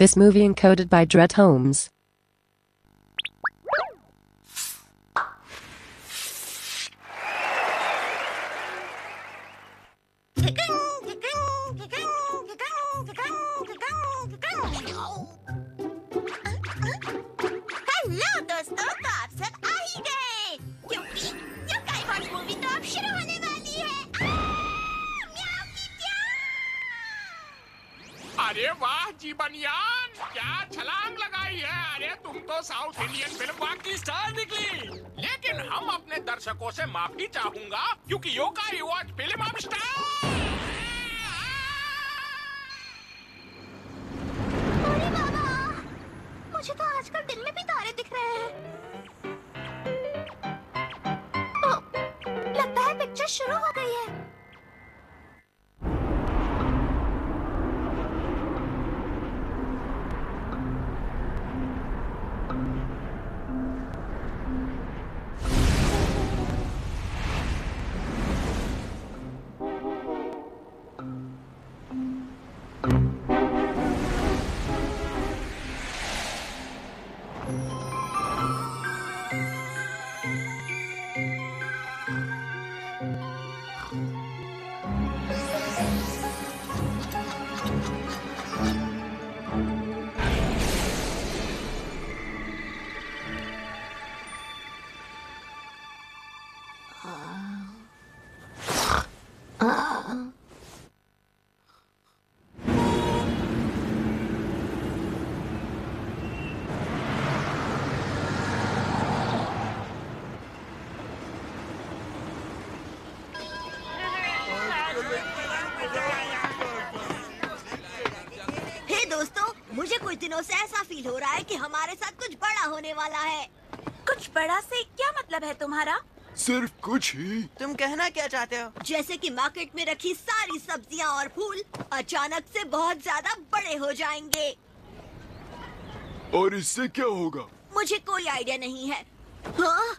This movie encoded by Dret Holmes. Hello दोस्तों, तो आप सब आ ही गए क्योंकि योकाई वॉच मूवी तो अब शुरू होने वाली है। म्याऊ की म्याऊ। अरे वाह जीवनयान, क्या छलांग लगाई है। अरे तुम तो साउथ इंडियन फिल्म की स्टार निकली। लेकिन हम अपने दर्शकों से माफी चाहूंगा क्योंकि योकाई वॉच फिल्म अब स्टार। अरे बाबा, मुझे तो आजकल दिन में भी तारे दिख रहे हैं। लगता है पिक्चर शुरू हो गई है। हे दोस्तों, मुझे कुछ दिनों से ऐसा फील हो रहा है कि हमारे साथ कुछ बड़ा होने वाला है। कुछ बड़ा से क्या मतलब है तुम्हारा? सिर्फ कुछ ही। तुम कहना क्या चाहते हो? जैसे कि मार्केट में रखी सारी सब्जियां और फूल अचानक से बहुत ज्यादा बड़े हो जाएंगे। और इससे क्या होगा? मुझे कोई आइडिया नहीं है। हाँ?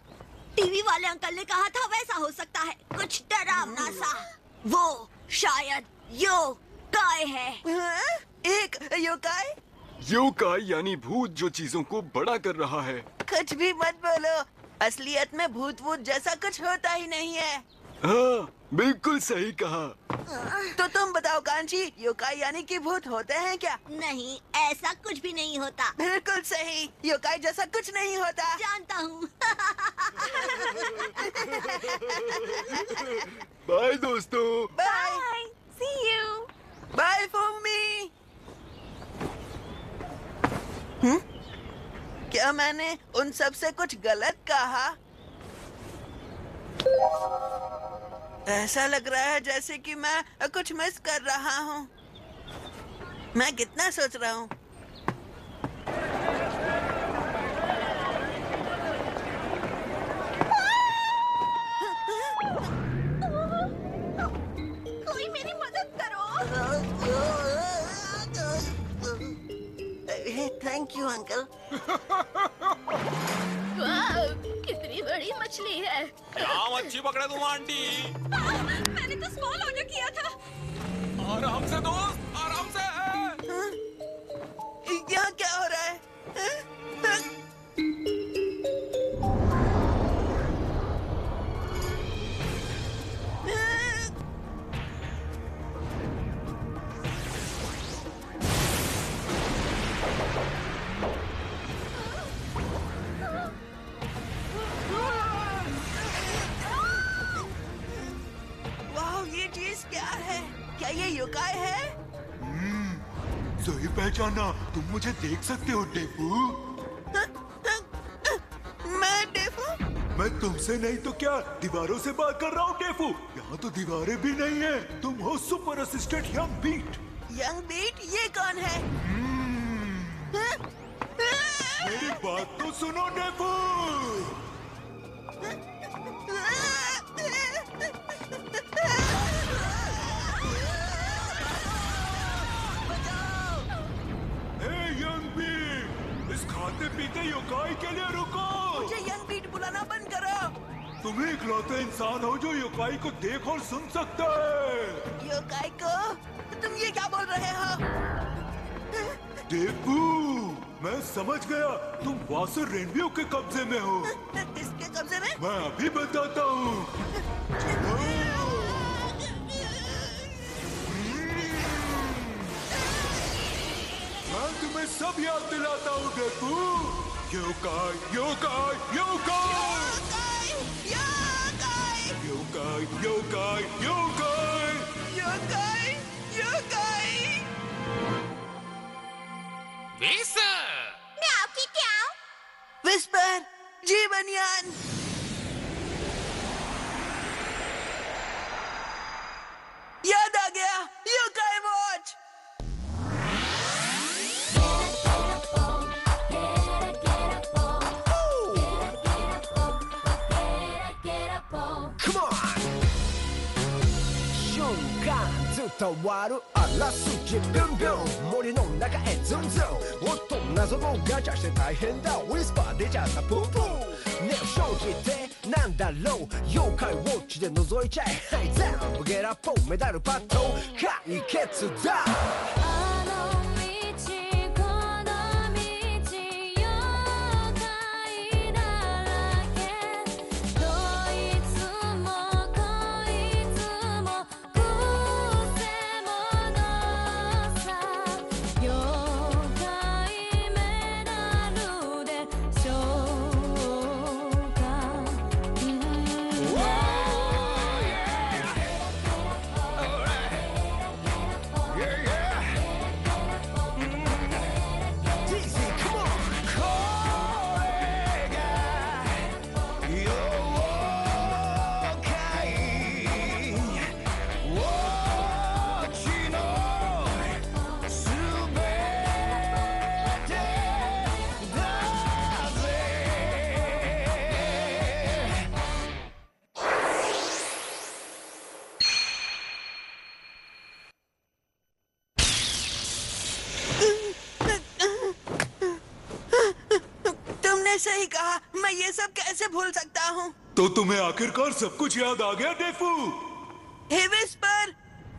टीवी वाले अंकल ने कहा था वैसा हो सकता है, कुछ डरावना सा। वो शायद योकाई है। हाँ? एक योकाई? योकाई यानी भूत जो चीजों को बड़ा कर रहा है। कुछ भी मत बोलो, असलियत में भूत वूत जैसा कुछ होता ही नहीं है। हाँ, बिल्कुल सही कहा। तो तुम बताओ कांची, योकाई यानी कि भूत होते हैं क्या? नहीं, ऐसा कुछ भी नहीं होता। बिल्कुल सही, योकाई जैसा कुछ नहीं होता। जानता हूँ। बाय दोस्तों। Bye bye, see you. Bye Fumi. क्या मैंने उन सब से कुछ गलत कहा? ऐसा लग रहा है जैसे कि मैं कुछ मिस कर रहा हूँ। मैं कितना सोच रहा हूँ। कोई मेरी मदद करो। Thank you uncle. कितनी बड़ी मछली है। क्या मच्छी पकड़े तुम आंटी। मैंने तो स्मॉल ऑर्डर किया था। आराम से दोस्त, आराम से। यहाँ क्या हो रहा है? वाह, ये चीज क्या है? क्या ये योकाई है? सही पहचाना, तुम मुझे देख सकते हो डेफू। मैं डेफू? मैं तुमसे नहीं तो क्या दीवारों से बात कर रहा हूँ डेफू। यहाँ तो दीवारें भी नहीं है। तुम हो super assistant young beat. Young beat? ये कौन है? मेरी बात तो सुनो डेफू। यंग बीट, इस खाते पीते योकाई के लिए रुको। मुझे यंग बीट बुलाना बंद करो। तुम इकलौते इंसान हो जो योकाई को देख और सुन सकता है। योकाई को? तुम ये क्या बोल रहे हो? डेफू, मैं समझ गया, तुम वासर रेनबो के कब्जे में हो। किसके कब्जे में? मैं अभी बताता हूँ। मैं तुम्हें सब याद दिलाता हूँ डेफू। Yokai yokai yokai yokai yokai yokai yokai yokai. म्याऊ की ट्याऊ। विस्पर, जीवनयान। याद आ गया, योकाई वॉच। Come on! 瞬間伝わる嵐ビュンビュン森の中へズンズンおっと謎のガチャして大変だウィスパー出ちゃったプープーねえ正直ってなんだろう妖怪ウォッチで覗いちゃえはい全部ゲラポンメダルパッド解決だसही कहा, मैं ये सब कैसे भूल सकता हूँ? तो तुम्हें आखिरकार सब कुछ याद आ गया डेफू? हे विस्पर,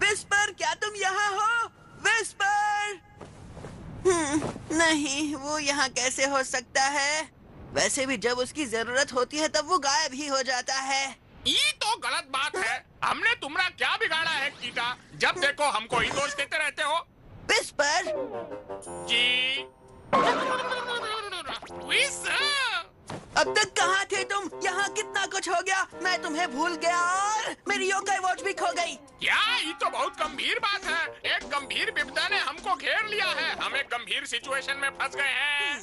विस्पर क्या तुम यहाँ हो? विस्पर! नहीं, वो यहाँ कैसे हो सकता है? वैसे भी जब उसकी जरूरत होती है तब वो गायब ही हो जाता है। ये तो गलत बात है। हमने तुम्हारा क्या बिगाड़ा है कीटा? जब देखो हमको ही दोष देते रहते हो। विस्पर! जी। अब तक कहाँ थे तुम? यहाँ कितना कुछ हो गया, मैं तुम्हें भूल गया और मेरी योकाई वॉच भी खो गई। क्या? ये तो बहुत गंभीर बात है। एक गंभीर विपदा ने हमको घेर लिया है। हम एक गंभीर सिचुएशन में फंस गए हैं।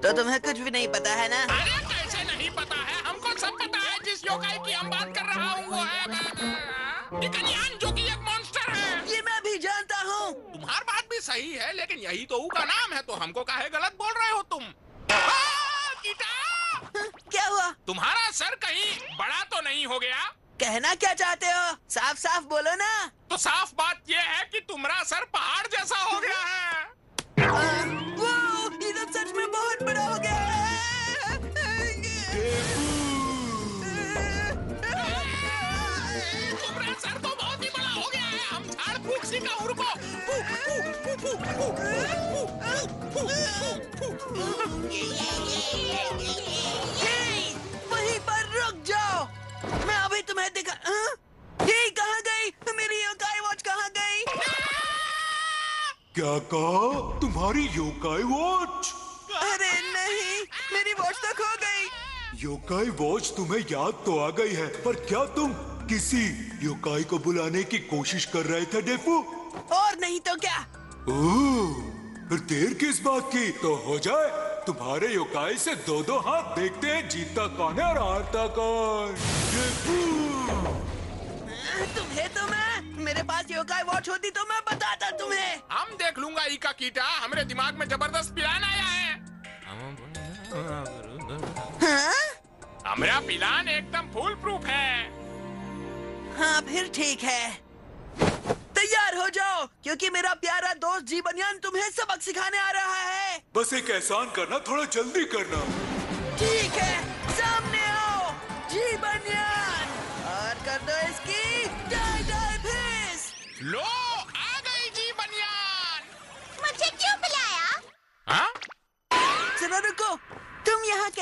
तो तुम्हें कुछ भी नहीं पता है ना? अरे कैसे नहीं पता है? हमको सब पता है। जिस योकाई की हम बात कर रहा हूँ वो है निकनियान, जो कि एक मॉन्स्टर है। ये मैं भी जानता हूँ। तुम्हारी बात भी सही है, लेकिन यही तो उसका नाम है, तो हमको काहे गलत बोल रहे हो तुम? क्या हुआ? तुम्हारा सर कहीं बड़ा तो नहीं हो गया? कहना क्या चाहते हो? साफ साफ बोलो ना। तो साफ बात ये है कि तुम्हारा सर पहाड़ जैसा हो गया है। वो ये तो सच में बहुत बड़ा हो गया है। तुम्हारा सर तो बहुत ही बड़ा हो गया है। हम झाड़ फूक सी का उनको। वहीं पर रुक जाओ, मैं अभी तुम्हें दिखा। ये कहाँ गई? मेरी योकाई वॉच कहाँ गई? क्या कहा? तुम्हारी योकाई वॉच? अरे नहीं, मेरी वॉच तो खो गई। योकाई वॉच तुम्हें याद तो आ गई है, पर क्या तुम किसी योकाई को बुलाने की कोशिश कर रहे थे डेफू? और नहीं तो क्या? ओह, फिर देर किस बात की? तो हो जाए। तुम्हारे योकाई से दो दो हाथ, देखते हैं जीतता कौन है और हारता कौन। तुम्हें तो मेरे पास योकाई वॉच होती तो मैं बताता तुम्हें। हम देख लूंगा इका कीटा। हमारे दिमाग में जबरदस्त प्लान आया है। हाँ? हमारा प्लान एकदम फुल प्रूफ है। हाँ फिर ठीक है, तैयार हो जाओ, क्योंकि मेरा प्यारा दोस्त जीवनयान तुम्हें सबक सिखाने आ रहा है। बस एक एहसान करना, थोड़ा जल्दी करना। ठीक है, सामने आओ जीवनयान, और कर दो इसकी डाई डाई फिस। लो आ गई जीवनयान। मुझे क्यों बुलाया?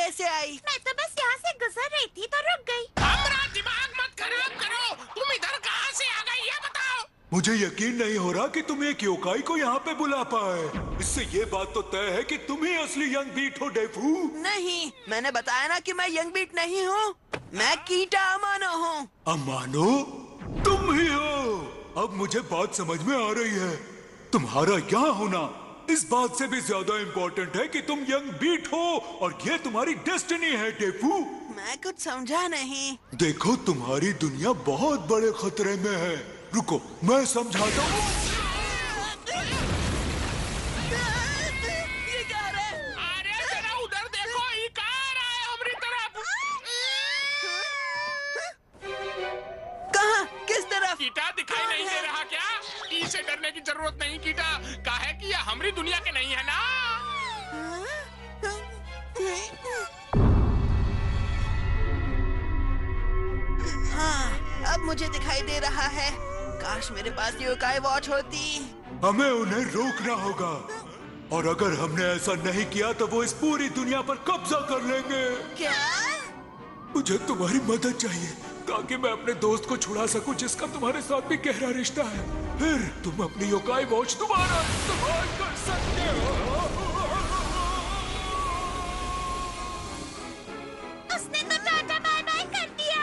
कैसे आई? मैं तो बस यहाँ से गुजर रही थी तो रुक गई। हमारा दिमाग मत खराब करो। तुम इधर कहाँ से आ गई ये बताओ। मुझे यकीन नहीं हो रहा कि तुम एक योकाई को यहाँ पे बुला पाए। इससे ये बात तो तय है कि तुम ही असली यंग बीट हो डेफू। नहीं, मैंने बताया ना कि मैं यंग बीट नहीं हूँ। मैं कीटा अमानो हूँ। अमानो, तुम ही हो। अब मुझे बात समझ में आ रही है। तुम्हारा यहाँ होना इस बात से भी ज्यादा इम्पोर्टेंट है कि तुम यंग बीट हो और ये तुम्हारी डेस्टिनी है डेफू। मैं कुछ समझा नहीं। देखो, तुम्हारी दुनिया बहुत बड़े खतरे में है। रुको, मैं समझाता हूँ। ये क्या हो रहा है? अरे जरा उधर देखो, ये कहाँ आ रहा है हमारी तरफ। कहाँ? किस तरफ? कीटा दिखाई नहीं दे रहा क्या? इसे डरने की जरूरत नहीं कीटा। काहे कि यह हमारी दुनिया के नहीं है ना। हाँ, अब मुझे दिखाई दे रहा है। काश मेरे पास योकाई वॉच होती। हमें उन्हें रोकना होगा, और अगर हमने ऐसा नहीं किया तो वो इस पूरी दुनिया पर कब्जा कर लेंगे। क्या? मुझे तुम्हारी मदद चाहिए ताकि मैं अपने दोस्त को छुड़ा सकूं जिसका तुम्हारे साथ भी गहरा रिश्ता है। फिर तुम अपनी योकाई वॉच दोबारा इस्तेमाल कर सकते हो। उसने तो टाटा बाय बाय कर दिया।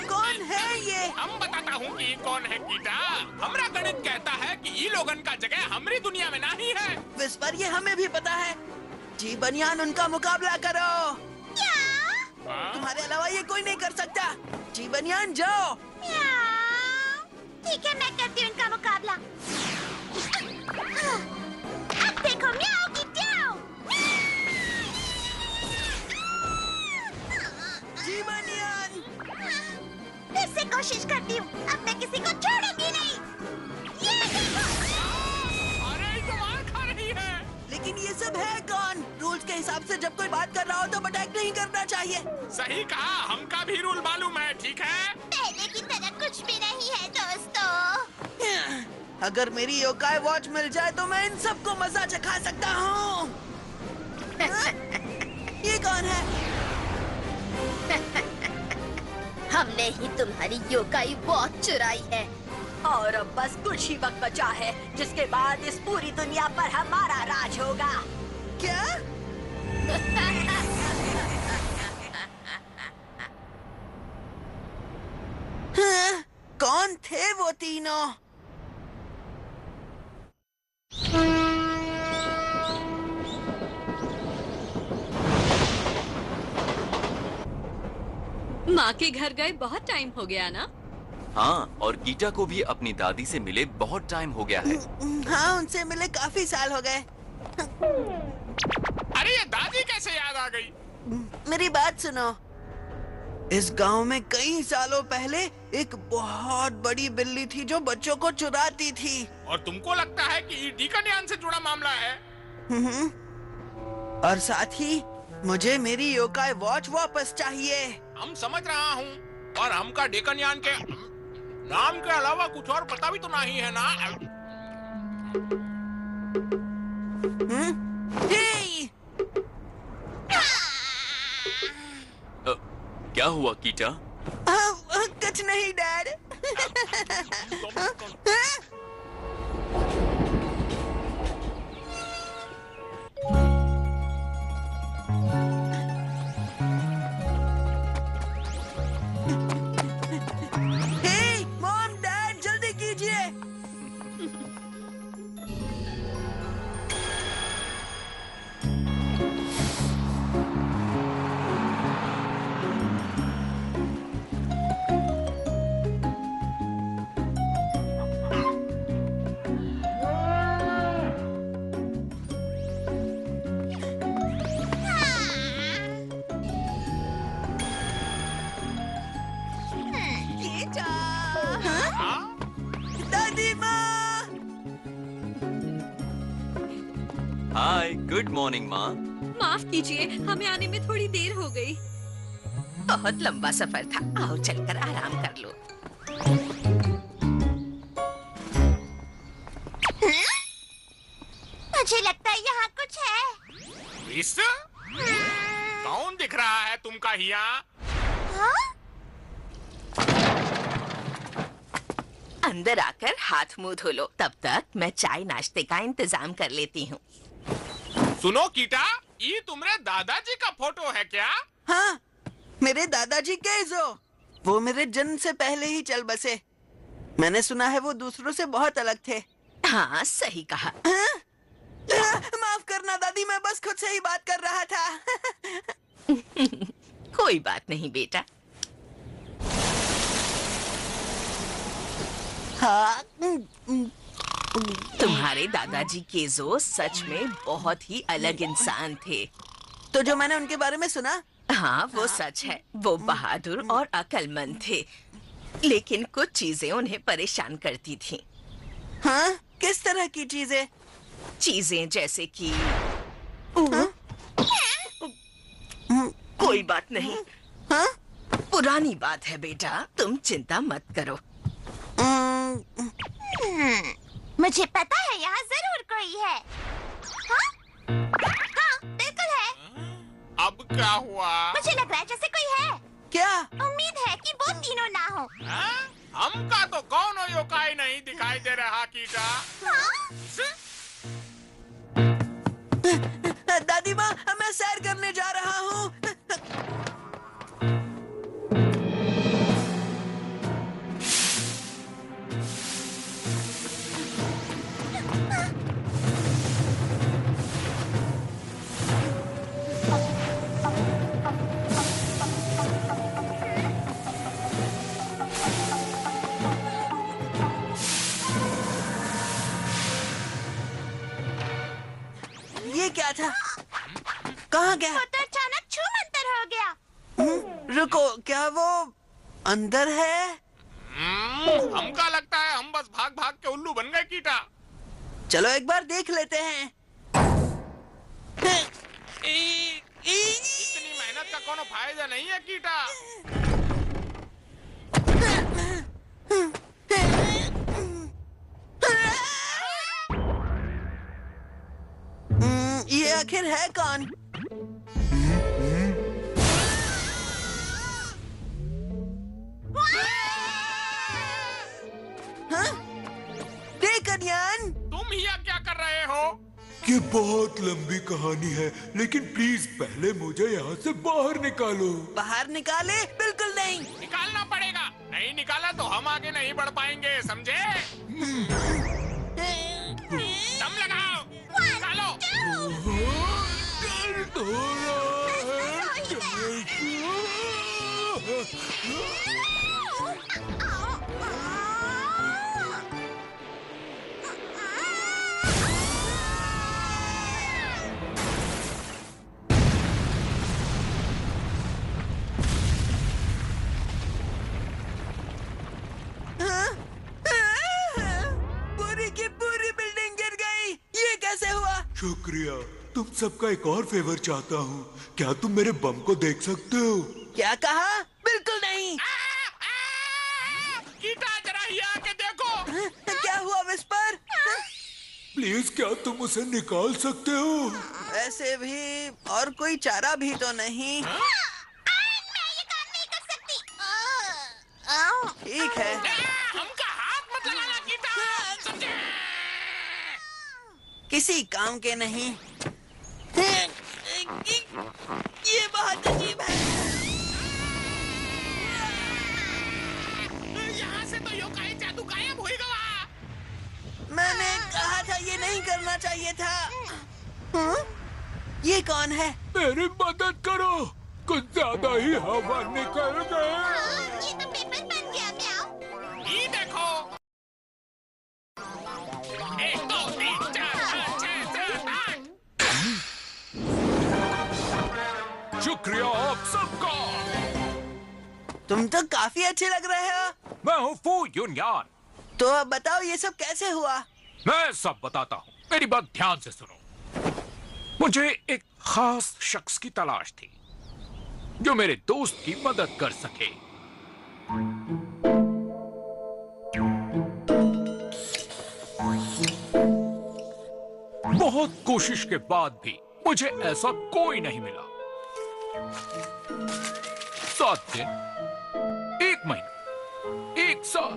कौन है ये? हम बताता हूँ कि कौन है कीटा। हमारा गणित कहता है कि ये लोगन का जगह हमारी दुनिया में नहीं है। विस्पर, ये हमें भी पता है। जी बनियान, उनका मुकाबला करो। क्या? हाँ? तुम्हारे अलावा ये कोई नहीं कर सकता। जी बनियान, जाओ। म्याऊ। ठीक है, मैं करती हूँ इनका मुकाबला। अब देखो, म्याऊ की ट्याऊ। जी बनियान। फिर से कोशिश करती हूँ। अब मैं किसी को छोड़ूंगी नहीं। ये देखो। अरे ये तो मार खा रही है। लेकिन ये सब है कौन? रूल्स के हिसाब से जब कोई बात कर रहा हो तो अटैक नहीं करना चाहिए। सही कहा, हमका भी रूल मालूम है। ठीक है, पहले की तरह कुछ भी नहीं है दोस्तों। अगर मेरी योकाई वॉच मिल जाए तो मैं इन सबको मजा चखा सकता हूँ। ये कौन है? हमने ही तुम्हारी योकाई वॉच चुराई है। और अब बस कुछ ही वक्त बचा है जिसके बाद इस पूरी दुनिया पर हमारा राज होगा। क्या? हाँ, कौन थे वो तीनों? माँ के घर गए बहुत टाइम हो गया ना। हाँ, और कीटा को भी अपनी दादी से मिले बहुत टाइम हो गया है। हाँ, उनसे मिले काफी साल हो गए। अरे ये दादी कैसे याद आ गई? मेरी बात सुनो। इस गांव में कई सालों पहले एक बहुत बड़ी बिल्ली थी जो बच्चों को चुराती थी। और तुमको लगता है कि ये डीकनयान से जुड़ा मामला है? और साथ ही मुझे मेरी योकाई वॉच वापस चाहिए। हम समझ रहा हूँ, और हमका डेकनयान के नाम के अलावा कुछ और पता भी तो नहीं है ना। हे! क्या हुआ कीटा? कुछ नहीं डैड। हे, मॉम, डैड, जल्दी कीजिए। दादी माँ। हाय, गुड मॉर्निंग माँ। माफ कीजिए, हमें आने में थोड़ी देर हो गई। बहुत लंबा सफर था। आओ चलकर आराम कर लो। मुझे लगता है यहाँ कुछ है। इस कौन दिख रहा है तुमका यहाँ? अंदर आकर हाथ मुंह धो लो, तब तक मैं चाय नाश्ते का इंतजाम कर लेती हूँ। सुनो कीटा, ये तुम्हारे दादाजी का फोटो है क्या? हाँ, मेरे दादाजी केजो, वो मेरे जन्म से पहले ही चल बसे। मैंने सुना है वो दूसरों से बहुत अलग थे। हाँ, सही कहा। हाँ? माफ करना दादी, मैं बस खुद से ही बात कर रहा था। कोई बात नहीं बेटा। हाँ, तुम्हारे दादाजी केजो सच में बहुत ही अलग इंसान थे। तो जो मैंने उनके बारे में सुना, हाँ वो सच है। वो बहादुर और अक्लमंद थे, लेकिन कुछ चीजें उन्हें परेशान करती थीं। हाँ? किस तरह की चीजें? चीजें जैसे कि कोई बात नहीं। हाँ? पुरानी बात है बेटा, तुम चिंता मत करो। मुझे पता है यहाँ जरूर कोई है। हाँ? हाँ, बिल्कुल है। अब क्या हुआ? मुझे लग रहा है जैसे कोई है। क्या? उम्मीद है कि वो तीनों ना हो। हाँ? हमका तो कौन योकाई नहीं दिखाई दे रहा कीटा। हाँ? दादी माँ, मैं सैर करने जा रहा हूँ। ये क्या था? कहाँ गया? वो तो अचानक छू मंतर हो गया। रुको, क्या वो अंदर है? हमका लगता है हम बस भाग भाग के उल्लू बन गए कीटा। चलो एक बार देख लेते हैं। इतनी मेहनत का कोनो फायदा नहीं है कीटा। ये आखिर है कौन? हाँ? कन्यान, तुम यहाँ क्या कर रहे हो? ये बहुत लंबी कहानी है, लेकिन प्लीज पहले मुझे यहाँ से बाहर निकालो। बाहर निकाले? बिल्कुल नहीं। निकालना पड़ेगा, नहीं निकाला तो हम आगे नहीं बढ़ पाएंगे, समझे? दम लगाओ, निकालो। दर्द हो रहा पूरी की पूरी बिल्डिंग गिर गई। ये कैसे हुआ? शुक्रिया। तुम सबका एक और फेवर चाहता हूँ। क्या तुम मेरे बम को देख सकते हो? क्या कहा? बिल्कुल नहीं। कीटा जरा यहाँ आके देखो। क्या हुआ विस्पर? प्लीज क्या तुम उसे निकाल सकते हो? ऐसे भी और कोई चारा भी तो नहीं। मैं ये काम नहीं कर सकती। ठीक है। हमका हाथ मत लगाना कीटा, समझे? किसी काम के नहीं। ये बहुत अजीब है। यहाँ से तो योकाई जादू गायब होएगा। मैंने कहा था ये नहीं करना चाहिए था। हाँ? ये कौन है? मेरी मदद करो, कुछ ज्यादा ही हवा निकल गए। ये तो पेपर बन गया। म्याऊ। ये देखो, 1 2 3 4 5 6 7 8। शुक्रिया आप सबका। तुम तो काफी अच्छे लग रहे हो। मैं हूँ फू यूनियन। तो अब बताओ ये सब कैसे हुआ? मैं सब बताता हूँ, मेरी बात ध्यान से सुनो। मुझे एक खास शख्स की तलाश थी जो मेरे दोस्त की मदद कर सके। बहुत कोशिश के बाद भी मुझे ऐसा कोई नहीं मिला। 7 दिन, 1 महीना, 1 साल,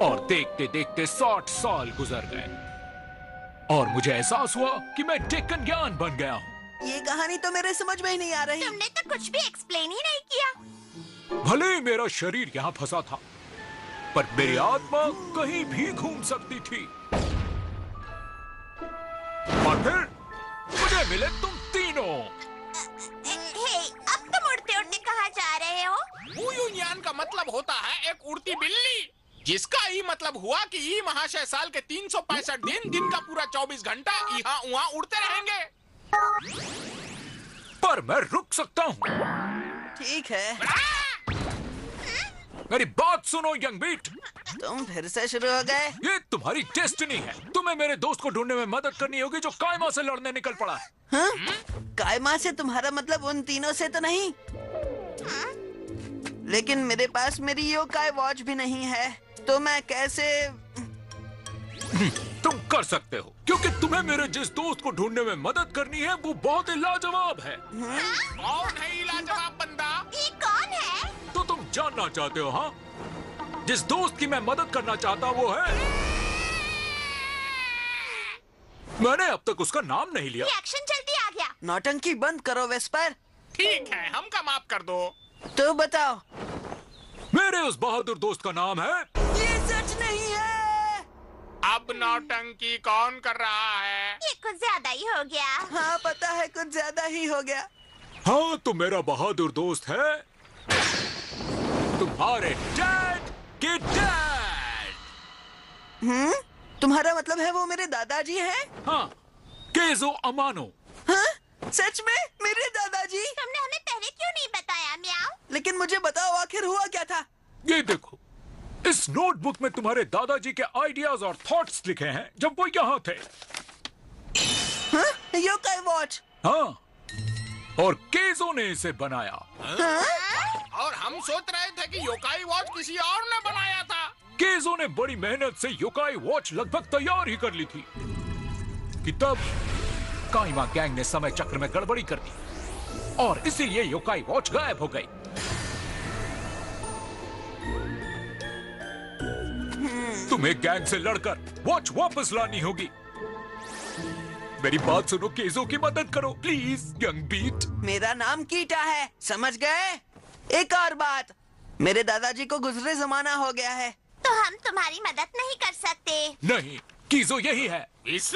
और देखते देखते 60 साल गुजर गए और मुझे एहसास हुआ कि मैं डेक्कन ज्ञान बन गया हूँ। ये कहानी तो मेरे समझ में ही नहीं आ रही। तुमने तो कुछ भी एक्सप्लेन ही नहीं किया। भले ही मेरा शरीर यहाँ फंसा था, पर मेरी आत्मा कहीं भी घूम सकती थी। और फिर मुझे मिले तुम तीनों। हे, अब तुम उड़ते उड़ते कहाँ जा रहे हो? यूनियन का मतलब होता है एक उड़ती बिल्ली, जिसका ई मतलब हुआ कि ई महाशय साल के 365 दिन का पूरा 24 घंटा यहाँ वहाँ उड़ते रहेंगे। पर मैं रुक सकता हूँ। ठीक है। मेरी बात सुनो यंग बीट। तुम फिर से शुरू हो गए। ये तुम्हारी डेस्टिनी है। तुम्हें मेरे दोस्त को ढूंढने में मदद करनी होगी जो कायमा से लड़ने निकल पड़ा है। हाँ? कायमा से तुम्हारा मतलब उन तीनों से तो नहीं? लेकिन मेरे पास मेरी योकाई वॉच भी नहीं है, तो मैं कैसे? तुम कर सकते हो, क्योंकि तुम्हें मेरे जिस दोस्त को ढूंढने में मदद करनी है वो बहुत ही लाजवाब है। कौन है ये लाजवाब बंदा? ये कौन है? तो तुम जानना चाहते हो? हाँ, जिस दोस्त की मैं मदद करना चाहता वो है, मैंने अब तक उसका नाम नहीं लिया। रिएक्शन जल्दी आ गया। नौटंकी बंद करो वेस्पर। ठीक है, हमका माफ कर दो। तो बताओ। मेरे उस बहादुर दोस्त का नाम है। ये सच नहीं है। अब नौटंकी कौन कर रहा है? ये कुछ ज्यादा ही हो गया। हाँ, पता है, कुछ ज्यादा ही हो गया। हाँ, तो मेरा बहादुर दोस्त है तुम्हारे डैड के डैड। तुम्हारा मतलब है वो मेरे दादाजी हैं? हाँ, केजो अमानो। हाँ? सच में मेरे दादाजी? तुमने हमें पहले क्यों नहीं बताया म्याऊ? लेकिन मुझे बताओ आखिर हुआ क्या था? ये देखो, इस नोटबुक में तुम्हारे दादाजी के आइडियाज और थॉट्स लिखे हैं जब वो यहाँ थे। हाँ? Yokai watch. हाँ, और केजो ने इसे बनाया। हाँ? और हम सोच रहे थे कि योकाई वॉच किसी और ने बनाया था। केजो ने बड़ी मेहनत से योकाई वॉच लगभग तैयार ही कर ली थी कि तब काइमा गैंग ने समय चक्र में गड़बड़ी कर दी और इसीलिए योकाई वॉच गायब हो गई। तुम्हें गैंग से लड़कर वॉच वापस लानी होगी। मेरी बात सुनो, केजो की मदद करो प्लीज यंग बीट। मेरा नाम कीटा है, समझ गए? एक और बात, मेरे दादाजी को गुजरे जमाना हो गया है। तो हम तुम्हारी मदद नहीं कर सकते। नहीं, कीजो यही है। इस?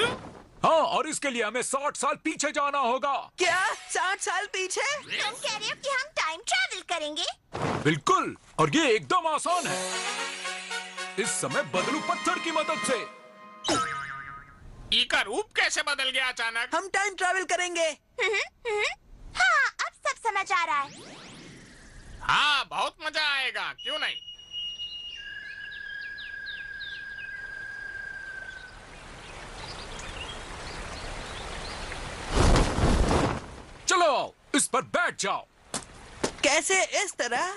हाँ, और इसके लिए हमें 60 साल पीछे जाना होगा। क्या 60 साल पीछे? तुम कह रहे हो कि हम टाइम ट्रैवल करेंगे? बिल्कुल, और ये एकदम आसान है। इस समय बदलू पत्थर की मदद से। ई का रूप कैसे बदल गया अचानक? हम टाइम ट्रैवल करेंगे। हाँ, अब सब समझ आ रहा है। हाँ, बहुत मजा आएगा, क्यों नहीं? चलो, इस पर बैठ जाओ। कैसे इस तरह?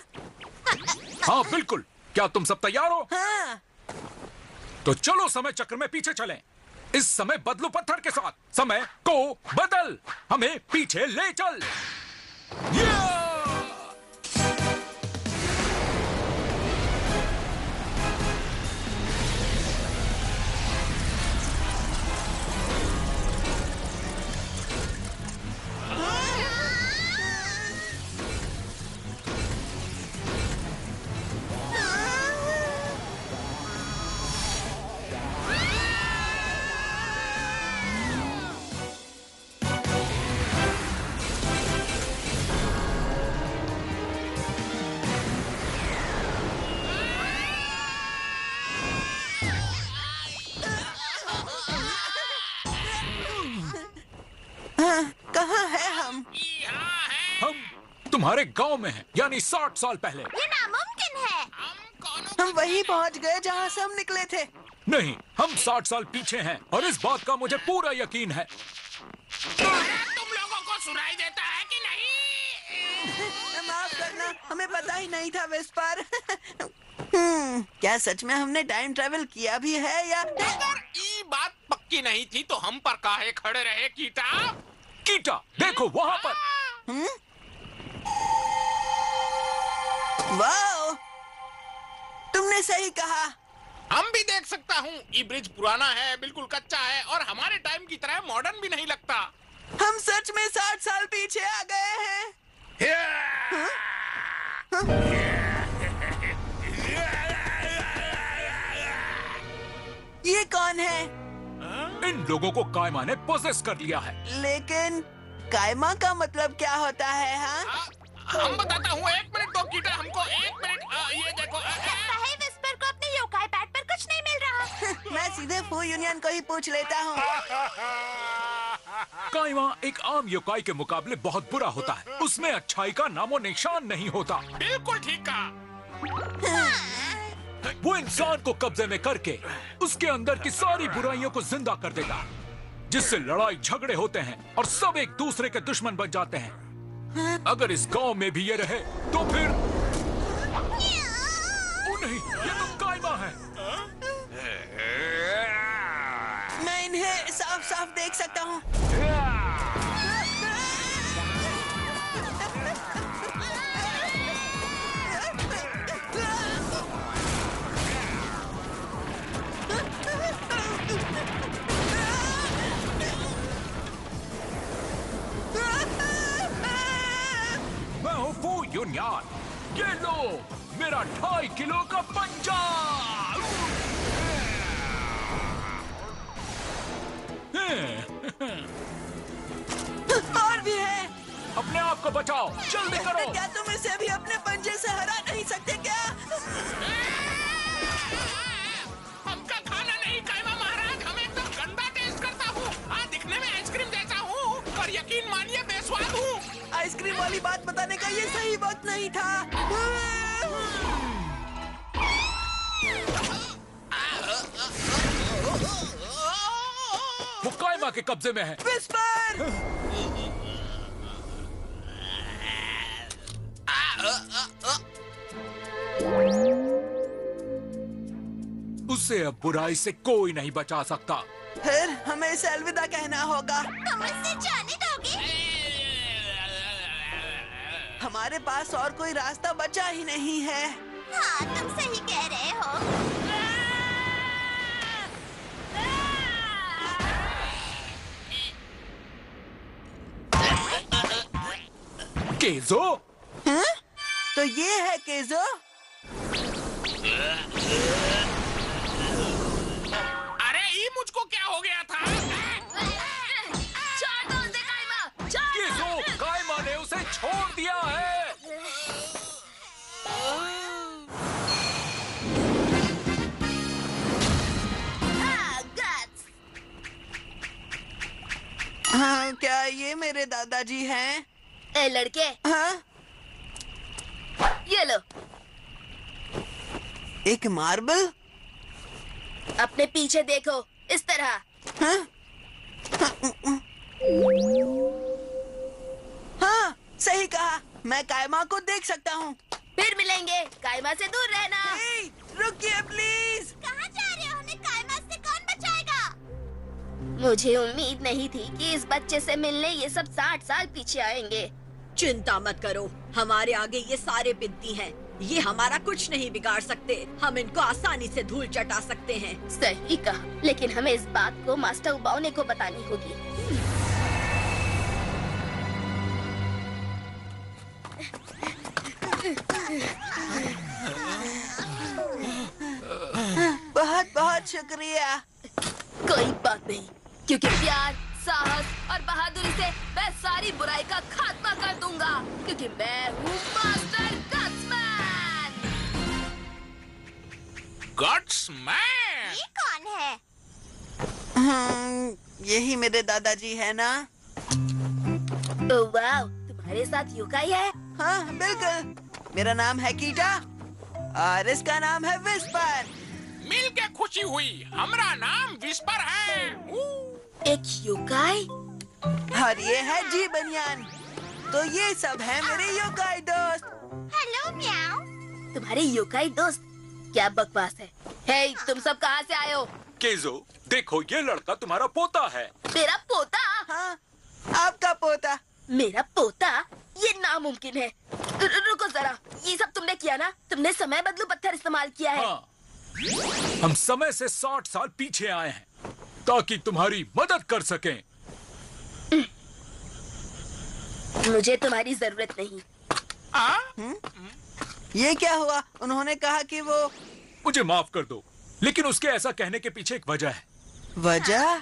हाँ बिल्कुल, क्या तुम सब तैयार हो? हाँ। तो चलो समय चक्र में पीछे चलें। इस समय बदलू पत्थर के साथ समय को बदल, हमें पीछे ले चल। कहाँ है हम? हम तुम्हारे गांव में हैं, यानी 60 साल पहले। ये नामुमकिन है। हम वहीं पहुँच गए जहाँ से हम निकले थे। नहीं, हम 60 साल पीछे हैं और इस बात का मुझे पूरा यकीन है। तुम लोगों को सुनाई देता है कि नहीं? माफ करना, हमें पता ही नहीं था वेस्पर। क्या सच में हमने टाइम ट्रैवल किया भी है या? अगर ये बात पक्की नहीं थी तो हम पर काहे खड़े रहे कीटा? कीटा देखो वहाँ पर। वाह, तुमने सही कहा। हम भी देख सकता हूँ। ये ब्रिज पुराना है, बिल्कुल कच्चा है और हमारे टाइम की तरह मॉडर्न भी नहीं लगता। हम सच में 60 साल पीछे आ गए हैं। ये कौन है? इन लोगों को कायमा ने पोसेस कर लिया है। लेकिन कायमा का मतलब क्या होता है? हाँ, हम बताता हूँ। 1 मिनट दो कीटा हमको, 1 मिनट। ये देखो। लगता है विस्पर को अपने योकाई पैड पर कुछ नहीं मिल रहा। मैं सीधे फू यूनियन को ही पूछ लेता हूँ। कायमा एक आम योकाई के मुकाबले बहुत बुरा होता है। उसमें अच्छाई का नामो निशान नहीं होता। बिल्कुल ठीक कहा। वो इंसान को कब्जे में करके उसके अंदर की सारी बुराइयों को जिंदा कर देगा, जिससे लड़ाई झगड़े होते हैं और सब एक दूसरे के दुश्मन बन जाते हैं। अगर इस गांव में भी ये रहे तो फिर ओ नहीं, ये तो कायमा है। मैं इन्हें साफ साफ देख सकता हूँ। मैं हूँ फू यूनियन। ये लो मेरा 2.5 किलो का पंजा। और भी है। अपने आप को बचाओ, जल्दी करो। क्या तुम इसे भी अपने पंजे से हरा नहीं सकते क्या? हमका खाना नहीं कायमा महाराज। हम एकदम गंदा टेस्ट करता हूँ। हाँ, दिखने में आइसक्रीम जैसा हूँ, पर यकीन मानिए बेस्वाद हूँ। आइसक्रीम वाली बात बताने का ये सही वक्त नहीं था। वो कायमा के कब्जे में है। विस्पर! उसे अब बुराई से कोई नहीं बचा सकता। फिर हमें इसे अलविदा कहना होगा। तुम उससे जाने दोगे? हमारे पास और कोई रास्ता बचा ही नहीं है। हाँ, तुम सही कह रहे हो। केजो? हाँ? तो ये है केजो? अरे ये मुझको क्या हो गया था? छोड़ दो उसे कायमा, छोड़ दो। केजो, कायमा ने उसे छोड़ दिया है। हाँ, क्या ये मेरे दादाजी हैं? ए लड़के, हाँ? ये लो। एक मार्बल? अपने पीछे देखो, इस तरह। हाँ? हाँ, सही कहा। मैं कायमा को देख सकता हूँ। फिर मिलेंगे। कायमा से दूर रहना। ए, रुकिए प्लीज। कहाँ जा रहे हो? हमें कायमा से कौन बचाएगा? मुझे उम्मीद नहीं थी कि इस बच्चे से मिलने ये सब 60 साल पीछे आएंगे। चिंता मत करो, हमारे आगे ये सारे बिद्दी हैं। ये हमारा कुछ नहीं बिगाड़ सकते। हम इनको आसानी से धूल चटा सकते हैं। सही कहा, लेकिन हमें इस बात को मास्टर उबाउने को बतानी होगी। बहुत बहुत शुक्रिया। कोई बात नहीं, क्योंकि प्यार, साहस और बहादुरी से मैं सारी बुराई का खात्मा कर दूंगा, क्योंकि मैं हूँ मास्टर गट्समैन। गट्समैन? ये कौन है? यही मेरे दादाजी है ना? ओह वाह, तुम्हारे साथ योकाई है? हाँ, बिल्कुल। मेरा नाम है कीटा और इसका नाम है विस्पर। मिल के खुशी हुई। हमारा नाम विस्पर है। एक योकाई? और ये है जी बनियान। तो ये सब है मेरे योकाई दोस्त। हेलो म्याऊ। तुम्हारे योकाई दोस्त? क्या बकवास है। हे, तुम सब कहाँ से आए हो? केजो, देखो ये लड़का तुम्हारा पोता है। तेरा पोता? हाँ, आपका पोता। मेरा पोता? ये नामुमकिन है। रुको जरा, ये सब तुमने किया ना? तुमने समय बदलू पत्थर इस्तेमाल किया है। हाँ, हम समय से 60 साल पीछे आए हैं ताकि तुम्हारी मदद कर सकें। मुझे तुम्हारी जरूरत नहीं। ये क्या हुआ? उन्होंने कहा कि वो... मुझे माफ कर दो, लेकिन उसके ऐसा कहने के पीछे एक वजह है। वजह?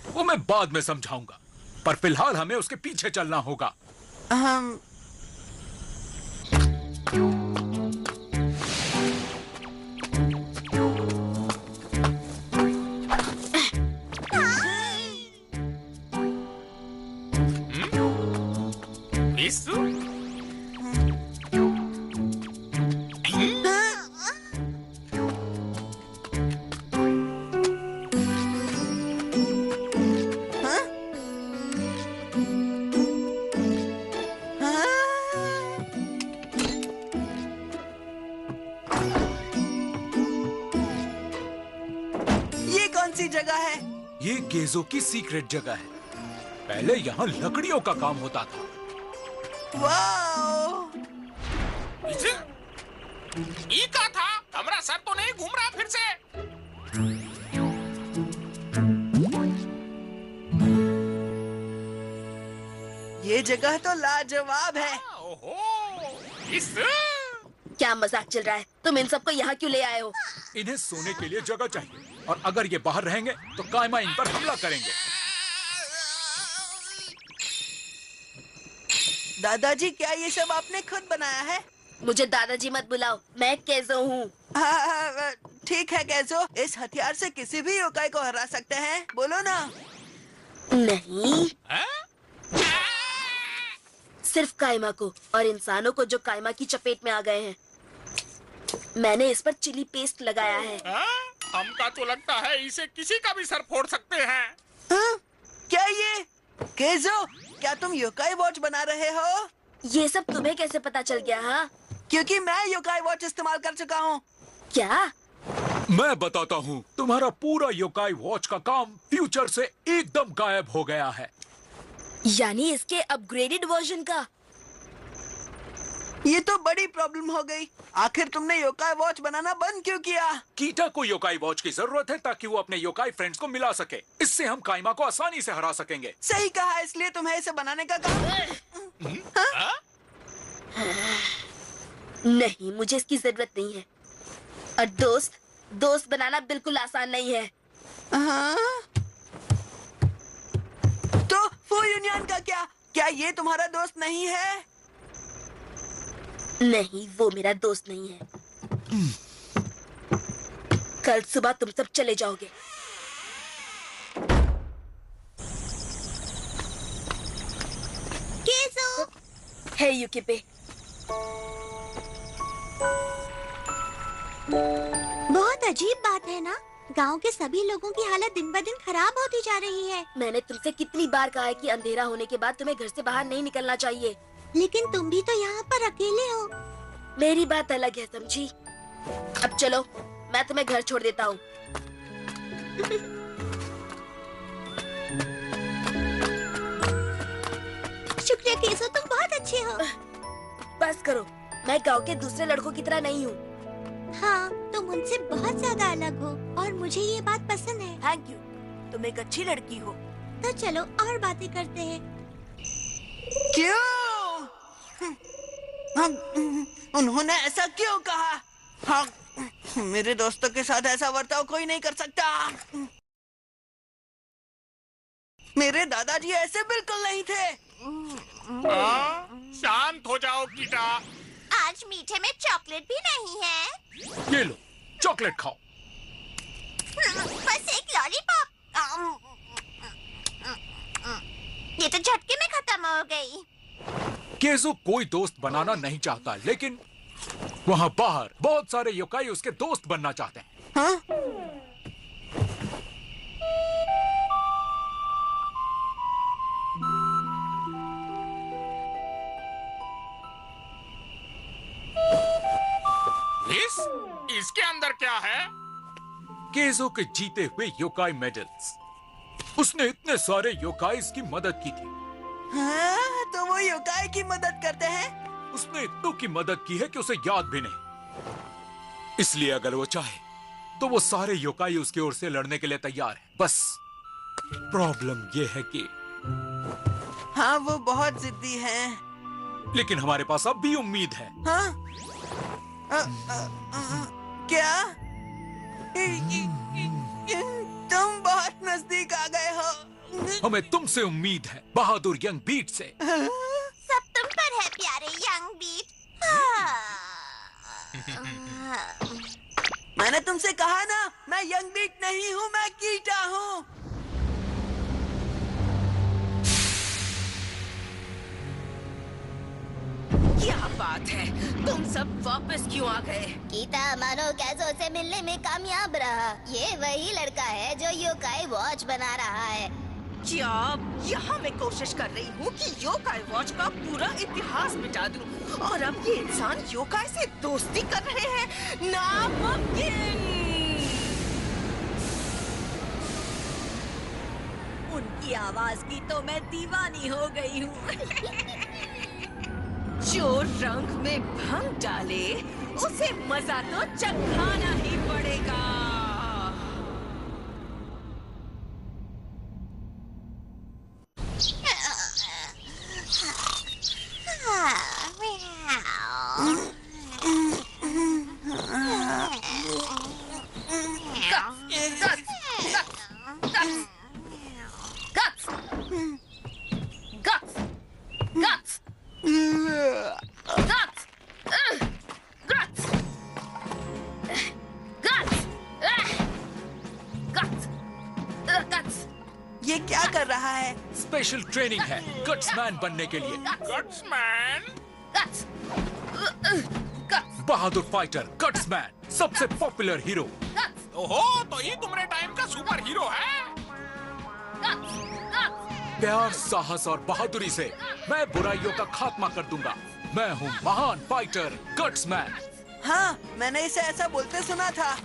वो मैं बाद में समझाऊंगा, पर फिलहाल हमें उसके पीछे चलना होगा। हम... जगह है? ये गेजो की सीक्रेट जगह है। पहले यहाँ लकड़ियों का काम होता था। वाओ! ये क्या था? हमारा सर तो नहीं घूम रहा फिर से? ये जगह तो लाजवाब है। ओहो! क्या मजाक चल रहा है? तुम इन सबको यहाँ क्यों ले आए हो? इन्हें सोने के लिए जगह चाहिए, और अगर ये बाहर रहेंगे तो कायमा इन पर हमला करेंगे। दादाजी, क्या ये सब आपने खुद बनाया है? मुझे दादाजी मत बुलाओ, मैं केजो हूँ। ठीक है केजो, इस हथियार से किसी भी योकाई को हरा सकते हैं, बोलो ना। नहीं, सिर्फ कायमा को, और इंसानों को जो कायमा की चपेट में आ गए हैं। मैंने इस पर चिली पेस्ट लगाया है। हमका तो लगता है इसे किसी का भी सर फोड़ सकते हैं। क्या ये? केजो, क्या तुम योकाई वॉच बना रहे हो? ये सब तुम्हें कैसे पता चल गया? हाँ, क्योंकि मैं योकाई वॉच इस्तेमाल कर चुका हूँ। क्या? मैं बताता हूँ, तुम्हारा पूरा योकाई वॉच का काम फ्यूचर से एकदम गायब हो गया है। यानी इसके अपग्रेडेड वर्जन का? ये तो बड़ी प्रॉब्लम हो गई। आखिर तुमने योकाई वॉच बनाना बंद क्यों किया? कीटा को योकाई वॉच की जरूरत है ताकि वो अपने योकाई फ्रेंड्स को मिला सके। इससे हम कायमा को आसानी से हरा सकेंगे। सही कहा, इसलिए तुम्हें इसे बनाने का काम... नहीं, मुझे इसकी जरूरत नहीं है। और दोस्त बनाना बिल्कुल आसान नहीं है। तो फू यूनियन का क्या? क्या ये तुम्हारा दोस्त नहीं है? नहीं, वो मेरा दोस्त नहीं है। कल सुबह तुम सब चले जाओगे। केजो! हे युकिबे। बहुत अजीब बात है ना, गांव के सभी लोगों की हालत दिन ब दिन खराब होती जा रही है। मैंने तुमसे कितनी बार कहा है कि अंधेरा होने के बाद तुम्हें घर से बाहर नहीं निकलना चाहिए। लेकिन तुम भी तो यहाँ पर अकेले हो। मेरी बात अलग है, समझी? अब चलो, मैं तुम्हें घर छोड़ देता हूँ। शुक्रिया केसो, तुम बहुत अच्छे हो। बस करो, मैं गांव के दूसरे लड़कों की तरह नहीं हूँ। हाँ, तुम उनसे बहुत ज्यादा अलग हो, और मुझे ये बात पसंद है। थैंक यू, तुम एक अच्छी लड़की हो। तो चलो और बातें करते हैं। क्यों? उन्होंने ऐसा क्यों कहा? हाँ, मेरे दोस्तों के साथ ऐसा बर्ताव कोई नहीं कर सकता। मेरे दादाजी ऐसे बिल्कुल नहीं थे। शांत हो जाओ कीटा। आज मीठे में चॉकलेट भी नहीं है। ये लो, चॉकलेट खाओ। बस एक लॉलीपॉप। ये तो झटके में खत्म हो गई। केजो कोई दोस्त बनाना नहीं चाहता, लेकिन वहाँ बाहर बहुत सारे योकाई उसके दोस्त बनना चाहते हैं। हाँ? इसके अंदर क्या है? केजो के जीते हुए योकाई मेडल्स। उसने इतने सारे योकाइस की मदद की थी। हाँ, तो वो योकाई की मदद करते हैं? उसने इतनों की मदद की है कि उसे याद भी नहीं। इसलिए अगर वो चाहे तो वो सारे योकाई उसकी ओर से लड़ने के लिए तैयार है। बस प्रॉब्लम ये है कि हाँ, वो बहुत जिद्दी हैं। लेकिन हमारे पास अब भी उम्मीद है। हाँ? क्या? तुम बहुत नजदीक आ गए हो। हमें तुमसे उम्मीद है, बहादुर यंग बीट से। सब तुम पर है प्यारे यंग बीट। मैंने तुमसे कहा ना, मैं यंग बीट नहीं हूँ, मैं कीटा हूँ। क्या बात है, तुम सब वापस क्यों आ गए? कीटा मानो कैसो से मिलने में कामयाब रहा। ये वही लड़का है जो योकाई वॉच बना रहा है। क्या यहाँ मैं कोशिश कर रही हूँ कि योकाई वॉच का पूरा इतिहास मिटा दूँ, और अब ये इंसान योकाई से दोस्ती कर रहे हैं? नामुमकिन! उनकी आवाज की तो मैं दीवानी हो गई हूँ। जो रंग में भंग डाले उसे मजा तो चखाना ही पड़ेगा। ये क्या कर रहा है? स्पेशल ट्रेनिंग है गट्समैन बनने के लिए। गट्समैन? बहादुर फाइटर गट्समैन, सबसे पॉपुलर हीरो। ओहो, तो ये तुम्हारे टाइम का सुपर हीरो है। प्यार, साहस और बहादुरी से मैं बुराइयों का खात्मा कर दूंगा। मैं हूँ महान फाइटर गट्समैन। हाँ, मैंने इसे ऐसा बोलते सुना था।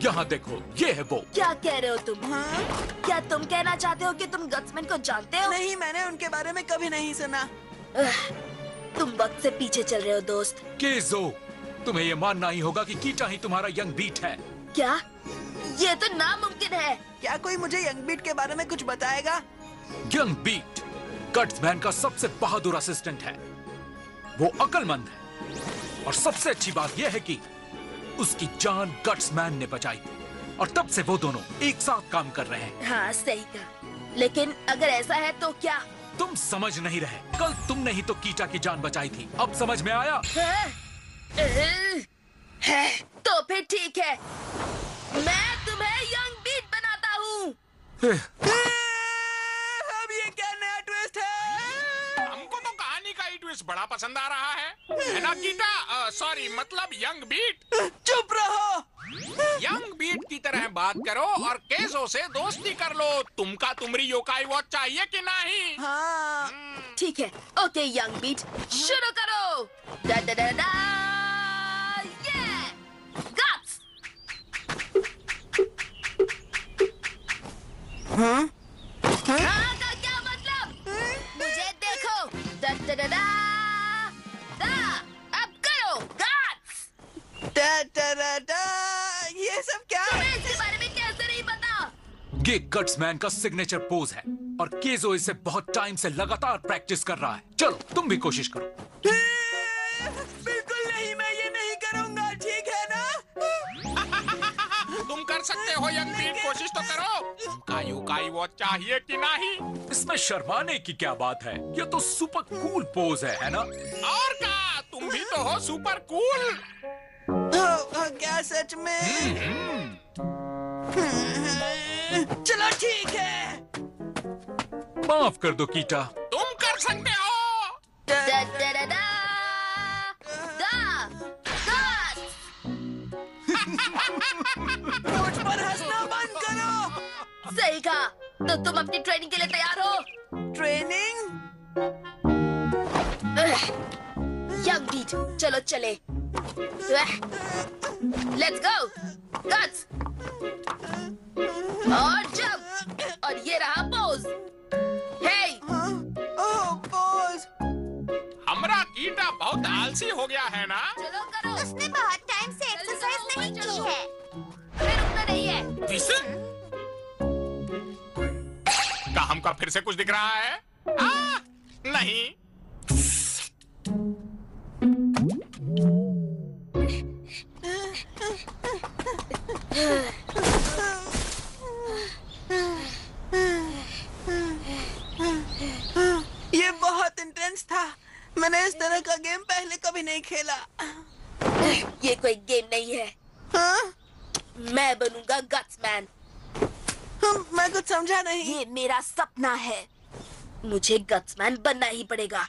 यहाँ देखो, ये है वो। क्या कह रहे हो तुम? हाँ? क्या तुम कहना चाहते हो कि तुम गट्समैन को जानते हो? नहीं, मैंने उनके बारे में कभी नहीं सुना। तुम वक्त से पीछे चल रहे हो दोस्त। केज़ो, तुम्हें ये मानना ही होगा कि कीटा ही तुम्हारा यंग बीट है। क्या? ये तो नामुमकिन है। क्या कोई मुझे यंग बीट के बारे में कुछ बताएगा? यंग बीट गट्समैन का सबसे बहादुर असिस्टेंट है। वो अक्लमंद है, और सबसे अच्छी बात यह है कि उसकी जान गट्समैन ने बचाई थी, और तब से वो दोनों एक साथ काम कर रहे हैं। हाँ, सही कहा। लेकिन अगर ऐसा है तो क्या? तुम समझ नहीं रहे। कल तुमने ही तो कीटा की जान बचाई थी। अब समझ में आया? है, तो फिर ठीक है, मैं तुम्हें यंग बीट बनाता हूँ। अब ये क्या नया ट्विस्ट है? हमको तो कहानी का ही ट्विस्ट बड़ा पसंद आ रहा है ना कीटा? सॉरी, मतलब यंग बीट। चुप रहो। यंग बीट की तरह बात करो और केज़ो से दोस्ती कर लो। तुमका तुमरी योकाई वॉच चाहिए कि नहीं? हाँ। ठीक है, ओके यंग बीट, शुरू करो। दा दा दा दा, ये गट्स। हाँ का क्या मतलब? मुझे देखो। दा दा दा दा, अब करो गट्स। दा दा दा दा, ये सब क्या है? तुम्हें इसके बारे में कैसे नहीं पता? ये गट्समैन का सिग्नेचर पोज है, और केज़ो इसे बहुत टाइम से लगातार प्रैक्टिस कर रहा है। चलो तुम भी कोशिश करो। बिल्कुल नहीं, मैं ये नहीं करूँगा, ठीक है ना? तुम कर सकते हो यंग बीट, कोशिश तो करो। तुमका योकाई वॉच चाहिए कि नहीं? इसमें शर्माने की क्या बात है? ये तो सुपर कूल पोज है ना? और क्या, तुम भी तो हो सुपर कूल। क्या सच में? चलो ठीक है। माफ कर दो कीटा। तुम कर सकते हो। दा दा दा दा, दा, गट्स। मुझ पर हंसना बंद करो। सही कहा। तो तुम अपनी ट्रेनिंग के लिए तैयार हो? ट्रेनिंग? यंग बीट, चलो चले। लेट्स गो गट्स, और जंप। आपका फिर से कुछ दिख रहा है? नहीं। ये बहुत इंटेंस था। मैंने इस तरह का गेम पहले कभी नहीं खेला। ये कोई गेम नहीं है। हाँ? मैं बनूंगा गट्समैन। मैं कुछ समझा नहीं। ये मेरा सपना है। मुझे गट्समैन बनना ही पड़ेगा।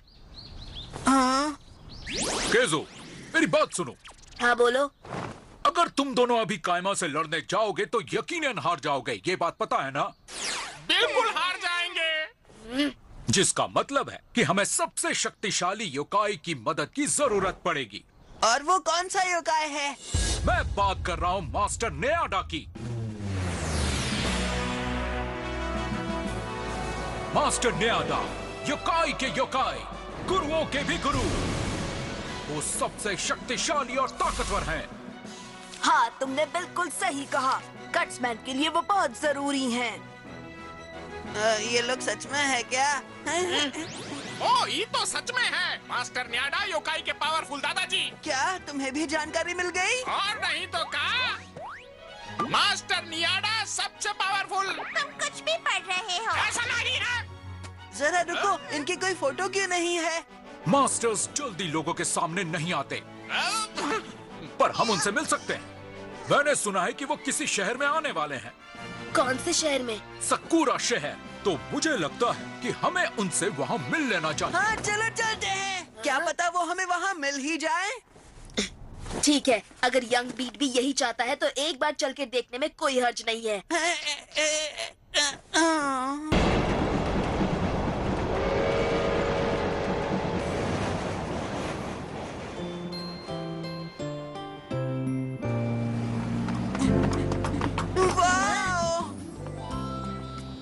हाँ? केजो, मेरी बात सुनो। हाँ बोलो। अगर तुम दोनों अभी कायमा से लड़ने जाओगे तो यकीनन हार जाओगे, ये बात पता है ना? बिल्कुल हार जाएंगे। जिसका मतलब है कि हमें सबसे शक्तिशाली योकाई की मदद की जरूरत पड़ेगी। और वो कौन सा योकाई है? मैं बात कर रहा हूँ मास्टर नेयाडा की। मास्टर नेयाडा योकाई के योकाई, गुरुओं के भी गुरु। वो सबसे शक्तिशाली और ताकतवर हैं। हाँ, तुमने बिल्कुल सही कहा। गट्समैन के लिए वो बहुत जरूरी हैं। ये लोग सच में है क्या? ओ, ये तो सच में है। मास्टर न्याडा योकाई के पावरफुल दादाजी। क्या तुम्हें भी जानकारी मिल गई? और नहीं तो क्या? मास्टर न्याडा सबसे पावरफुल। तुम कुछ भी पढ़ रहे हो। ऐसा नहीं है। जरा रुको, इनकी कोई फोटो क्यों नहीं है? मास्टर्स जल्दी लोगों के सामने नहीं आते, पर हम उनसे मिल सकते हैं। मैंने सुना है कि वो किसी शहर में आने वाले हैं। कौन से शहर में? सकुरा शहर। तो मुझे लगता है कि हमें उनसे वहाँ मिल लेना चाहिए। हाँ, चलो चलते हैं। क्या पता वो हमें वहाँ मिल ही जाए। ठीक है, अगर यंग बीट भी यही चाहता है तो एक बार चल के देखने में कोई हर्ज नहीं है।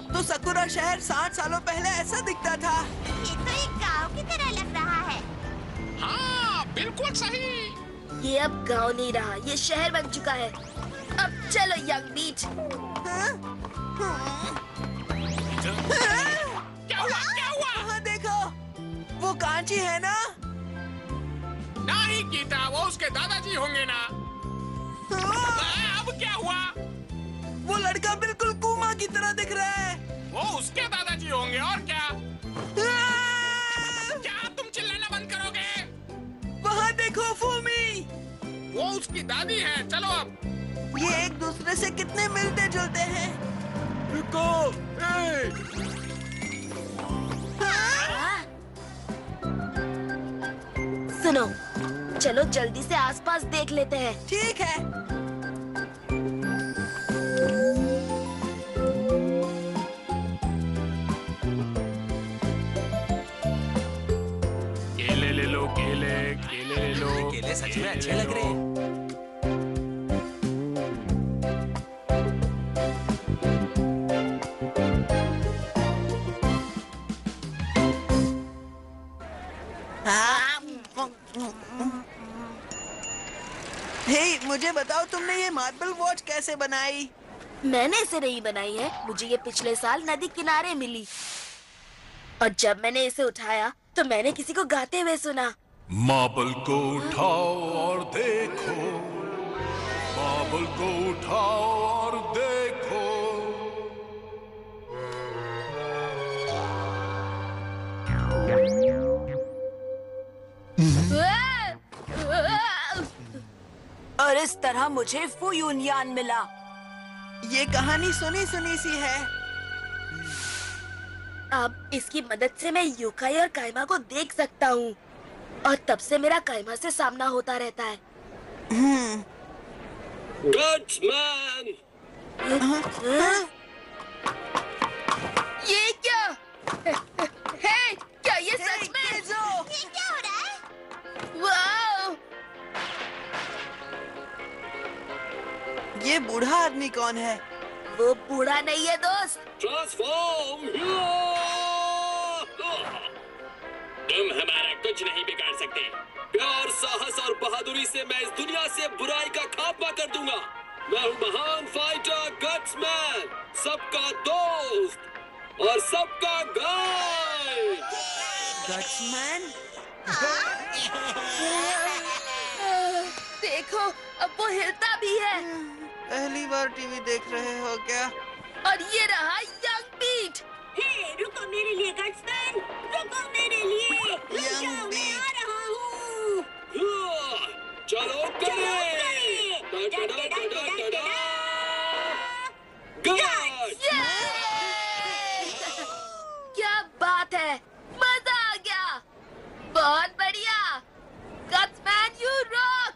तो सकुरा शहर 60 सालों पहले ऐसा दिखता था। ये तो एक गांव की तरह लग रहा है। हाँ, बिल्कुल सही। ये अब गांव नहीं रहा, ये शहर बन चुका है। अब चलो यंग बीट। क्या हुआ? क्या हुआ? हाँ देखो, वो कांची है ना? नहीं गीता, वो उसके दादाजी होंगे ना। अब क्या हुआ? वो लड़का बिल्कुल कुमा की तरह दिख रहा है। वो उसके दादाजी होंगे और क्या? क्या तुम चिल्लाना बंद करोगे? वहाँ देखो फूमी। वो उसकी दादी है। चलो अब। ये एक दूसरे से कितने मिलते जुलते हैं। रुको, सुनो, चलो जल्दी से आसपास देख लेते हैं। ठीक है। केले ले लो, केले ले लो। केले सच में अच्छे लग रहे हैं। हे, मुझे बताओ तुमने ये मार्बल वॉच कैसे बनाई? मैंने इसे नहीं बनाई है, मुझे ये पिछले साल नदी किनारे मिली। और जब मैंने इसे उठाया तो मैंने किसी को गाते हुए सुना। मार्बल को उठाओ और देखो, मार्बल को उठाओ और देखो। और इस तरह मुझे फुयूनयान मिला। ये कहानी सुनी सुनी सी है। अब इसकी मदद से मैं योकाई और काइमा को देख सकता हूँ। और तब से मेरा काइमा से सामना होता रहता है। गट्समैन! ये क्या? हे, क्या ये सच में? ये क्या हो रहा है? वाओ! ये बूढ़ा आदमी कौन है? वो बूढ़ा नहीं है दोस्त। ट्रांसफॉर्म! तुम हमारा कुछ नहीं बिगाड़ सकते। प्यार, साहस और बहादुरी से मैं इस दुनिया से बुराई का खात्मा कर दूंगा। मैं हूँ महान फाइटर गट्समैन, सबका दोस्त। और सबका गाय। गट्समैन, देखो अब वो हिलता भी है। पहली बार टीवी देख रहे हो क्या? और ये रहा यंग बीट। हे, रुको मेरे लिए गट्समैन, रुको मेरे लिए। रुक यंग जाओ, मैं बीट। आ रहा हूँ। चलो करें। गाय। क्या बात है, मजा आ गया। बहुत बढ़िया, गट्समैन यू रॉक।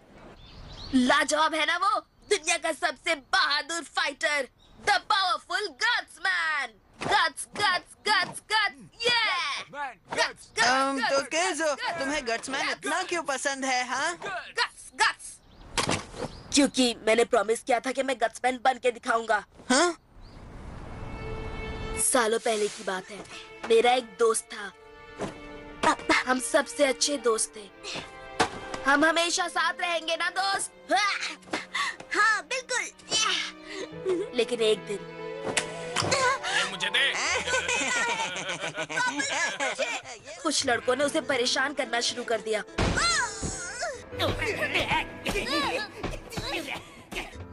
लाजवाब है ना वो, दुनिया का सबसे बहादुर fighter, the powerful Gutsman. Guts guts guts guts, ये तो केज़ो, तुम्हें गट्समैन इतना क्यों पसंद है? हाँ, गट्स गट्स। क्योंकि मैंने प्रॉमिस किया था कि मैं गट्समैन बन के दिखाऊंगा। हाँ? सालों पहले की बात है, मेरा एक दोस्त था। हम सबसे अच्छे दोस्त थे। हम हमेशा साथ रहेंगे ना दोस्त? हाँ बिल्कुल। लेकिन एक दिन मुझे दे। कुछ लड़कों ने उसे परेशान करना शुरू कर दिया।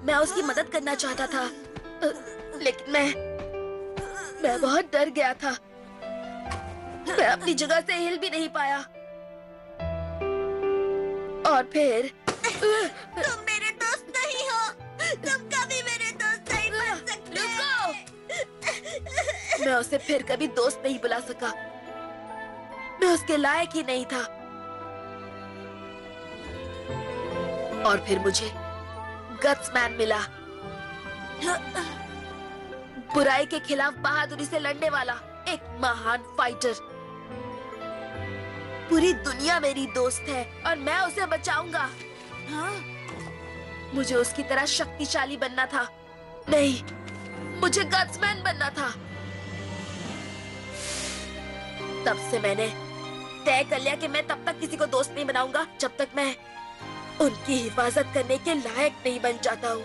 मैं उसकी मदद करना चाहता था, लेकिन मैं बहुत डर गया था। मैं अपनी जगह से हिल भी नहीं पाया। और फिर तुम मेरे दोस्त नहीं हो, तुम कभी मेरे दोस्त नहीं बन सकते। मैं उसे फिर कभी दोस्त नहीं बुला सका। मैं उसके लायक ही नहीं था। और फिर मुझे गट्समैन मिला, बुराई के खिलाफ बहादुरी से लड़ने वाला एक महान फाइटर। पूरी दुनिया मेरी दोस्त है और मैं उसे बचाऊंगा। हाँ? मुझे उसकी तरह शक्तिशाली बनना था। नहीं, मुझे गट्समैन बनना था। तब से मैंने तय कर लिया कि मैं तब तक किसी को दोस्त नहीं बनाऊंगा जब तक मैं उनकी हिफाजत करने के लायक नहीं बन जाता हूँ।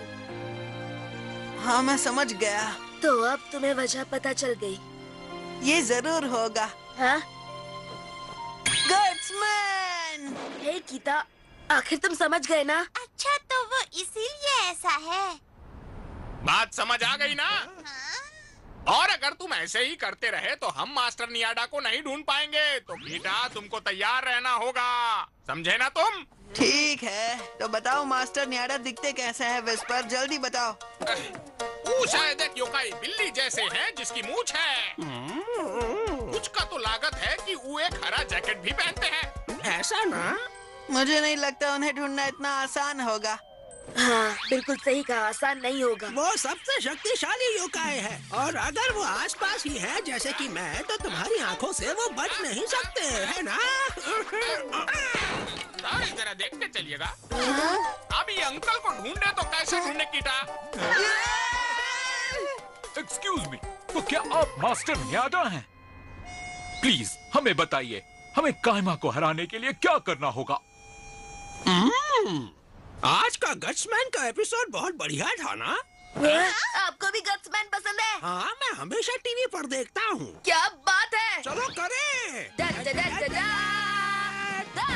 हाँ, मैं समझ गया। तो अब तुम्हें वजह पता चल गई। ये जरूर होगा। हाँ? गट्समैन! हे गीता, आखिर तुम समझ गए ना? अच्छा, तो वो इसीलिए ऐसा है। बात समझ आ गई ना? और अगर तुम ऐसे ही करते रहे तो हम मास्टर नियाडा को नहीं ढूंढ पाएंगे। तो बेटा, तुमको तैयार रहना होगा, समझे ना तुम? ठीक है, तो बताओ मास्टर नियाडा दिखते कैसे हैं? विस्पर, जल्दी बताओ। वो शायद एक योकाई बिल्ली जैसे हैं जिसकी मूछ है। कुछ का तो लागत है कि वो एक हरा जैकेट भी पहनते हैं। ऐसा ना? मुझे नहीं लगता उन्हें ढूंढना इतना आसान होगा। हाँ, बिल्कुल सही कहा, आसान नहीं होगा। वो सबसे शक्तिशाली योकाई है और अगर वो आसपास ही है जैसे कि मैं, तो तुम्हारी आंखों से वो बच नहीं सकते, है ना? जरा देखते चलिएगा। अभी अंकल को ढूंढे तो कैसे ढूंढे कीटा? एक्सक्यूज मी, तो क्या आप मास्टर नियाडा हैं? प्लीज हमें बताइए, हमें कायमा को हराने के लिए क्या करना होगा? आज का गट्समैन का एपिसोड बहुत बढ़िया था ना? आपको भी गट्समैन पसंद है? हाँ, मैं हमेशा टीवी पर देखता हूँ। क्या बात है? चलो करें। दा, दा, दा, दा, दा,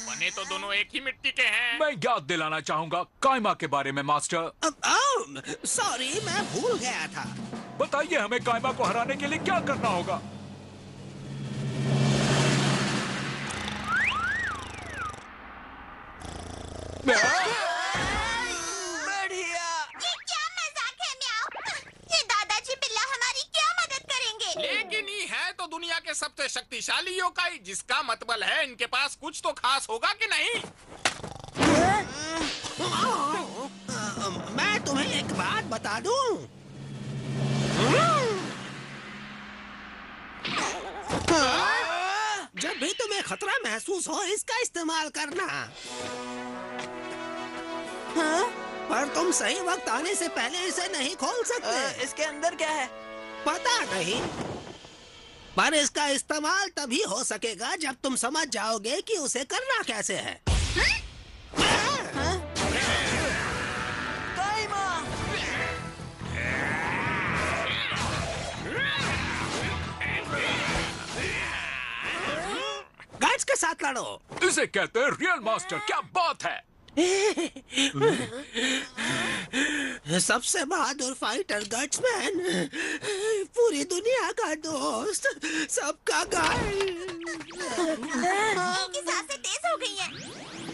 बने तो दोनों एक ही मिट्टी के हैं। मैं याद दिलाना चाहूंगा कायमा के बारे में मास्टर। सॉरी, मैं भूल गया था। बताइए हमें कायमा को हराने के लिए क्या करना होगा? बढ़िया। ये क्या मजाक है म्याऊ? ये दादाजी बिल्ला हमारी क्या मदद करेंगे? लेकिन ये है तो दुनिया के सबसे शक्तिशाली योकाई, जिसका मतलब है इनके पास कुछ तो खास होगा कि नहीं? मैं तुम्हें एक बात बता दूं। जब भी तुम्हें खतरा महसूस हो, इसका इस्तेमाल करना। हाँ? पर तुम सही वक्त आने से पहले इसे नहीं खोल सकते। इसके अंदर क्या है? पता नहीं, पर इसका इस्तेमाल तभी हो सकेगा जब तुम समझ जाओगे कि उसे करना कैसे है। कायमा! पकड़ो। इसे कहते हैं रियल मास्टर। क्या बात है। सबसे बहादुर फाइटर गट्समैन, पूरी दुनिया का दोस्त, सबका गाइड। की सांसें तेज हो गई हैं।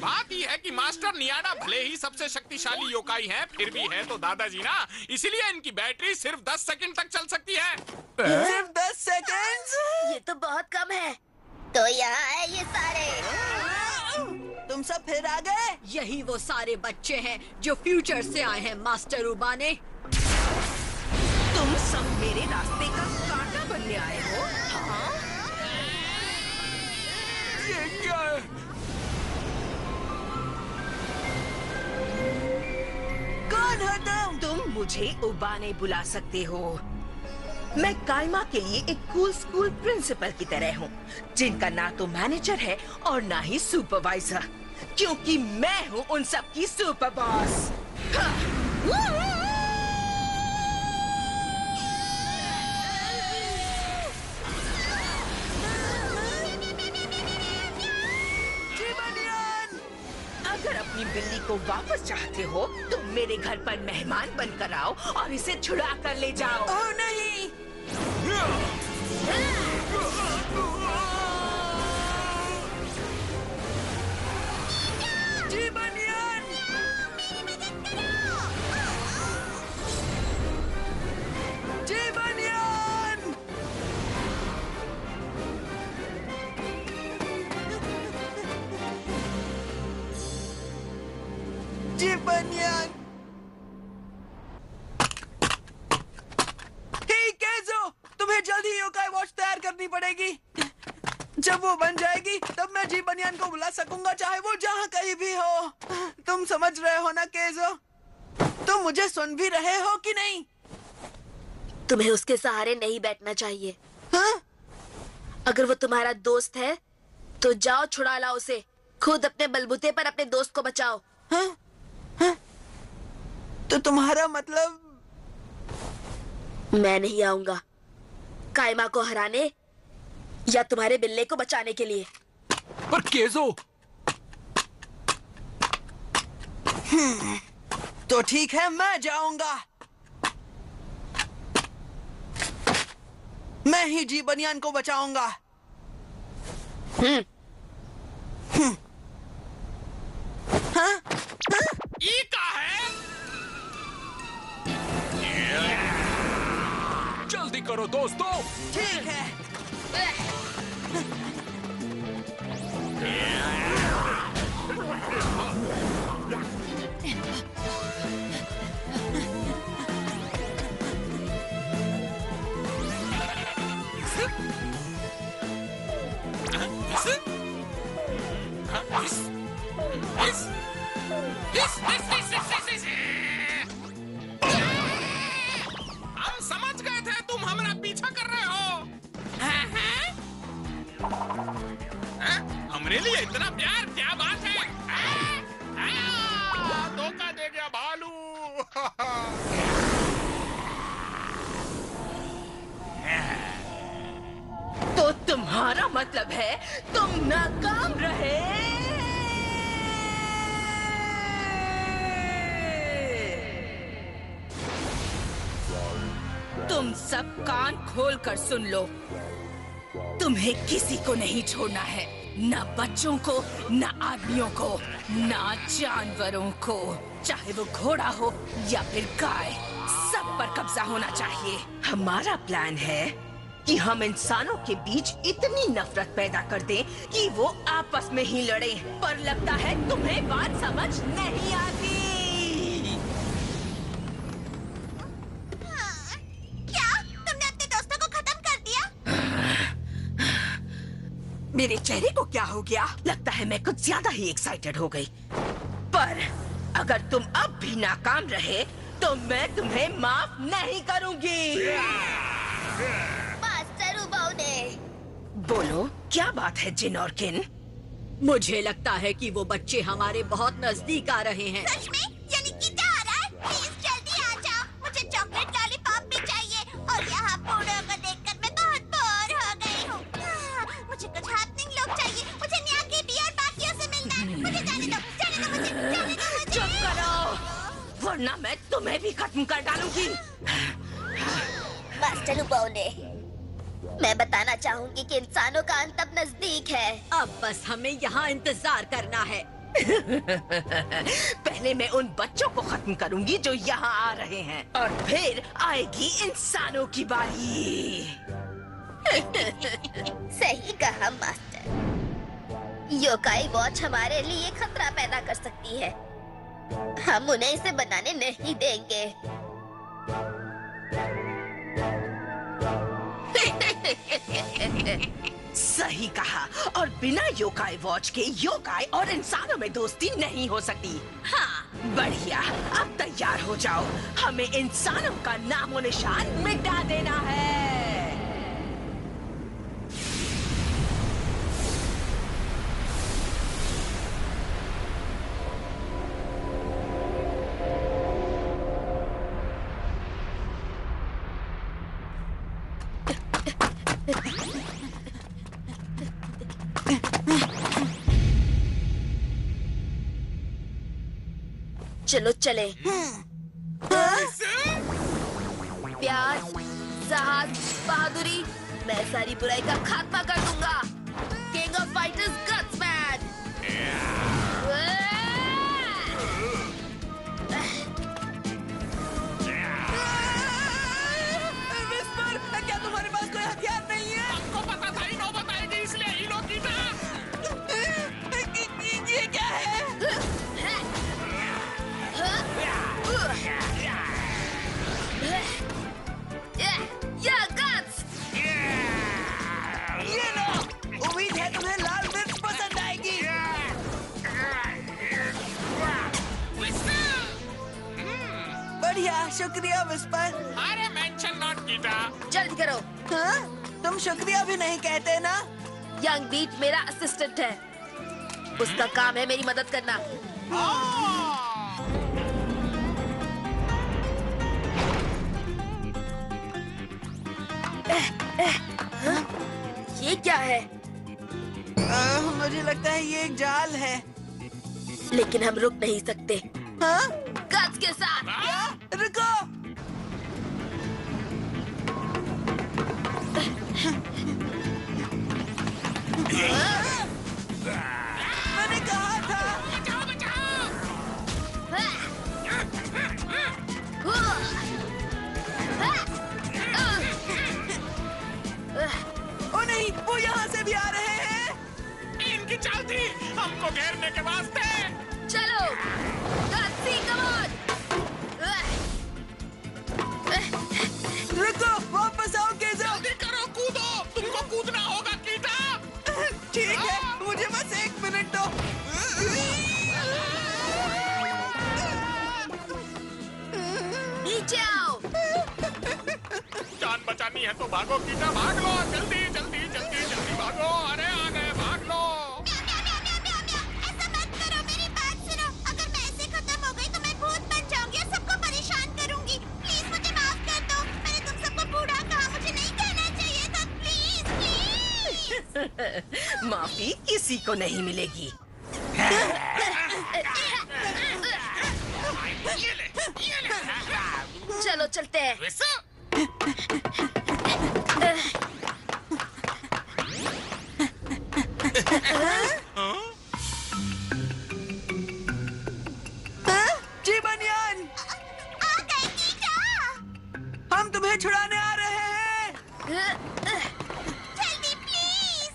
बात यह है कि मास्टर नियाडा भले ही सबसे शक्तिशाली योकाई हैं, फिर भी है तो दादाजी ना, इसीलिए इनकी बैटरी सिर्फ 10 सेकंड तक चल सकती है। सिर्फ 10 सेकंड? ये तो बहुत कम है। तो यहाँ है ये सारे। तुम सब फिर आ गए? यही वो सारे बच्चे हैं जो फ्यूचर से आए हैं मास्टर उबाने। तुम सब मेरे रास्ते का कांटा बनने आए हो? हाँ? ये क्या है? कौन हो तुम? तुम मुझे उबाने बुला सकते हो। मैं काइमा के लिए एक कूल स्कूल प्रिंसिपल की तरह हूँ, जिनका ना तो मैनेजर है और ना ही सुपरवाइजर, क्योंकि मैं हूँ उन सब की सुपर बॉस। अगर अपनी बिल्ली को वापस चाहते हो तो मेरे घर पर मेहमान बनकर आओ और इसे छुड़ा कर ले जाओ। ओह नहीं! जी बनियान! जी बनियान! जी बनियान! तुम्हें जल्दी योकाई वॉच तैयार करनी पड़ेगी। जब वो बन जाएगी तब मैं जी बनियान को बुला सकूंगा, चाहे वो जहाँ कहीं भी हो। तुम समझ रहे हो ना केजो? तुम मुझे सुन भी रहे हो कि नहीं? तुम्हें उसके सहारे नहीं बैठना चाहिए। हाँ? अगर वो तुम्हारा दोस्त है तो जाओ छुड़ा लाओ उसे। खुद अपने बलबूते पर अपने दोस्त को बचाओ। हाँ? हाँ? तो तुम्हारा मतलब? मैं नहीं आऊंगा काइमा को हराने या तुम्हारे बिल्ले को बचाने के लिए। पर केजो। तो ठीक है, मैं जाऊंगा। मैं ही जी बनियान को बचाऊंगा। हाँ? ये क्या है? जल्दी करो दोस्तों। ठीक है। हम समझ गए थे तुम हमारा पीछा कर रहे हो। हमरे लिए इतना प्यार, क्या बात है? धोखा दे गया भालू। तो तुम्हारा मतलब है तुम नाकाम रहे? तुम सब कान खोल कर सुन लो। तुम्हें किसी को नहीं छोड़ना है, ना बच्चों को, ना आदमियों को, ना जानवरों को, चाहे वो घोड़ा हो या फिर गाय, सब पर कब्जा होना चाहिए। हमारा प्लान है कि हम इंसानों के बीच इतनी नफरत पैदा कर दें कि वो आपस में ही लड़ें। पर लगता है तुम्हें बात समझ नहीं आती। मेरे चेहरे को क्या हो गया? लगता है मैं कुछ ज्यादा ही एक्साइटेड हो गई। पर अगर तुम अब भी नाकाम रहे तो मैं तुम्हें माफ नहीं करूंगी। मास्टर उबाने। बोलो, क्या बात है जिन और किन? मुझे लगता है कि वो बच्चे हमारे बहुत नजदीक आ रहे हैं। सच में? यानी कीटा आ रहा है? प्लीज जल्दी आ जाओ, मुझे चॉकलेट लॉलीपॉप भी चाहिए। और यहाँ बूढ़ों को देखकर मैं बहुत बोर हो गई हूँ। मुझे कुछ हैपनिंग लोग चाहिए, मुझे न्याकी वरना मैं तुम्हें भी खत्म कर डालूंगी। मास्टर उबोने, मैं बताना चाहूंगी कि इंसानों का अंत अब नजदीक है। अब बस हमें यहाँ इंतजार करना है। पहले मैं उन बच्चों को खत्म करूंगी जो यहाँ आ रहे हैं, और फिर आएगी इंसानों की बारी। सही कहा मास्टर। योकाई वॉच हमारे लिए खतरा पैदा कर सकती है। हम उन्हें इसे बनाने नहीं देंगे। सही कहा। और बिना योकाई वॉच के योकाई और इंसानों में दोस्ती नहीं हो सकती। हाँ, बढ़िया। अब तैयार हो जाओ, हमें इंसानों का नामो निशान मिटा देना है। चलो चले। प्यार, साहस, बहादुरी, मैं सारी बुराई का खात्मा कर दूंगा। King of fighters Gutsman. Whisper, क्या तुम्हारे पास कोई हथियार नहीं है? आपको पता था ही नौबत आएगी, इसलिए ही लोग कीटा। ये क्या है? ये लो, उम्मीद है तुम्हें लाल मिर्च पसंद आएगी। बढ़िया, शुक्रिया विस्पर। अरे मेंशन नॉट कीटा। जल्दी करो। हाँ? तुम शुक्रिया भी नहीं कहते ना? यंग बीट मेरा असिस्टेंट है, उसका काम है मेरी मदद करना। ये क्या है? मुझे लगता है ये एक जाल है। लेकिन हम रुक नहीं सकते। हाँ? गट्स के साथ। रुको। मैंने कहा था। बचाओ बचाओ। ओ नहीं, वो यहाँ से भी आ रहे हैं। इनकी चाल थी हमको घेरने के वास्ते। चलो, गट्सी, कम ऑन। रुको, वापस आओ केज़ो। जल्दी करो, कूदो। तुमको कूदना होगा कीटा। ठीक है, मुझे बस 1 मिनट दो। नीचे आओ। जान बचानी है तो भागो कीटा, भाग लो। जल्दी जल्दी जल्दी जल्दी भागो। अरे आ गए, भाग लो। ऐसा मत करो, मेरी बात सुनो। अगर मैं ऐसे खत्म हो गई तो मैं भूत बन जाऊंगी और सबको परेशान करूंगी। प्लीज मुझे माफ कर दो। मैंने तुम सबको बूढ़ा कहा, मुझे नहीं कहना चाहिए था। Please please. माफी किसी को नहीं मिलेगी। चलो चलते हैं। जी बनियान, आ गए कीटा। हम तुम्हें छुड़ाने आ रहे हैं। जल्दी प्लीज।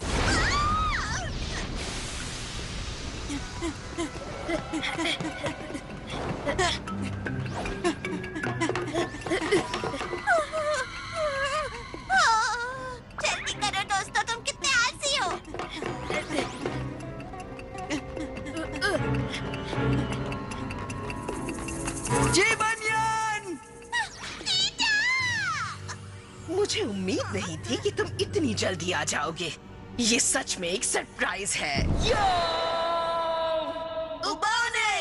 जल्दी करो दोस्तों, तुम कितने आलसी हो। जी बनियान। मुझे उम्मीद नहीं थी कि तुम इतनी जल्दी आ जाओगे। ये सच में एक सरप्राइज है। उबाने।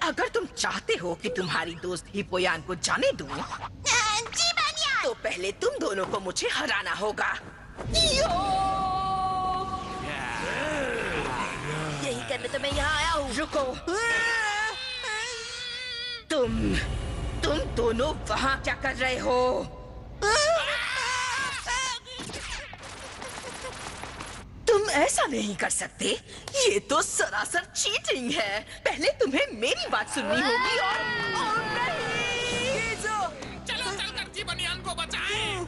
अगर तुम चाहते हो कि तुम्हारी दोस्त हिपोयान को जाने दूं, जी बनियान। तो पहले तुम दोनों को मुझे हराना होगा। यही करने तो मैं यहाँ आया हूँ। रुको, तो तुम दोनों वहाँ क्या कर रहे हो? तुम ऐसा नहीं कर सकते। ये तो सरासर चीटिंग है। पहले तुम्हें मेरी बात सुननी होगी और नहीं। चलो चलकर जी बनियान को बचाएं।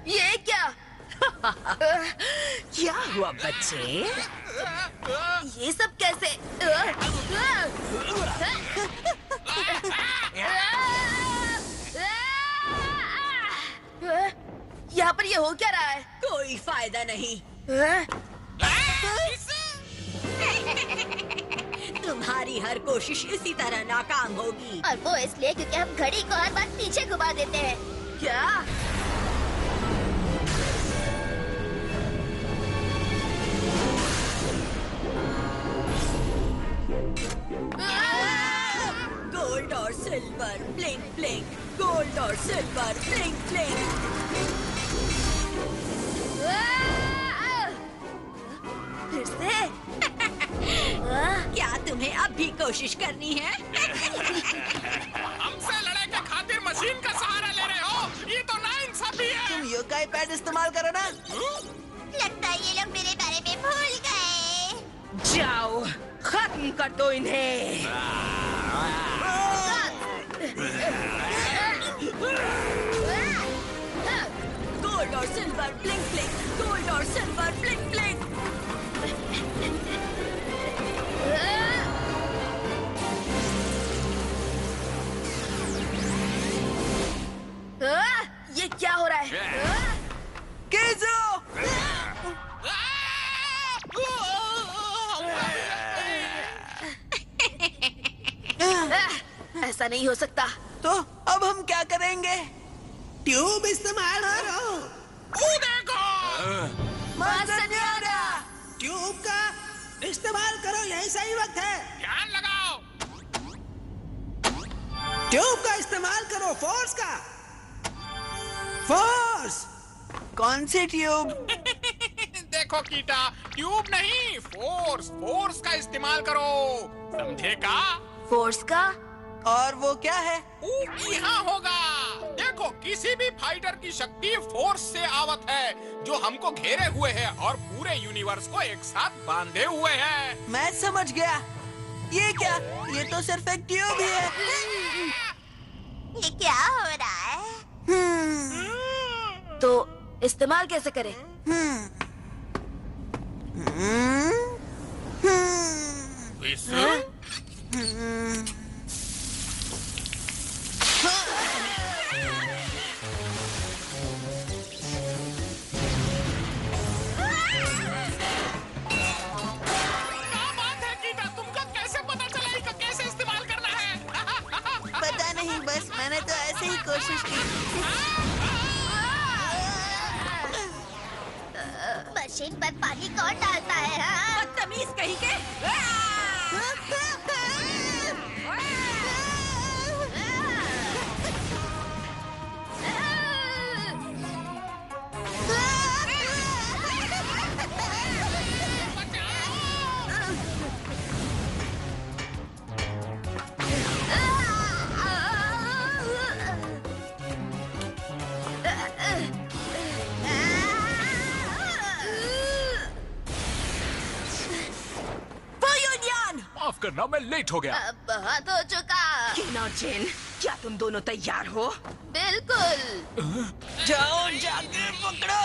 ये क्या? क्या हुआ बच्चे? ये सब कैसे? यहाँ पर ये हो क्या रहा है? कोई फायदा नहीं। तुम्हारी हर कोशिश इसी तरह नाकाम होगी। और वो इसलिए क्योंकि हम घड़ी को हर बार पीछे घुमा देते हैं। क्या? गोल्ड और सिल्वर ब्लिंक ब्लिंक, गोल्ड और सिल्वर ब्लिंक ब्लिंक। फिर से? क्या तुम्हें अब भी कोशिश करनी है? हमसे लड़ाई के खातिर मशीन का सहारा ले रहे हो? ये तो नाइंसाफी है। तुम योगाई पैड इस्तेमाल करो ना। लगता है ये लोग मेरे बारे में भूल गए। जाओ, खत्म कर दो इन्हें। गोल्ड और सिल्वर ब्लिंक ब्लिंक, गोल्ड और सिल्वर ब्लिंक ब्लिंक। ये क्या हो रहा है? केजो! ऐसा नहीं हो सकता। तो अब हम क्या करेंगे? ट्यूब इस्तेमाल करो। देखो ट्यूब का इस्तेमाल करो, यही सही वक्त है। ध्यान लगाओ। ट्यूब का इस्तेमाल करो, फोर्स का। फोर्स। कौन सी ट्यूब? देखो कीटा, ट्यूब नहीं, फोर्स। फोर्स का इस्तेमाल करो, समझे का? फोर्स का? और वो क्या है? यहाँ होगा। देखो, किसी भी फाइटर की शक्ति फोर्स से आवत है, जो हमको घेरे हुए है और पूरे यूनिवर्स को एक साथ बांधे हुए है। मैं समझ गया। ये क्या? ये तो सिर्फ एक ट्यूब ही है। ये क्या हो रहा है? तो इस्तेमाल कैसे करें? पता नहीं, बस मैंने तो ऐसे ही कोशिश की। मशीन पर पानी कौन डालता है? हाँ? बदतमीज कहीं के। माफ करना, मैं लेट हो गया। अब बहुत हो चुका। कीना जेन, क्या तुम दोनों तैयार हो? बिल्कुल। जाओ, जाके पकड़ो।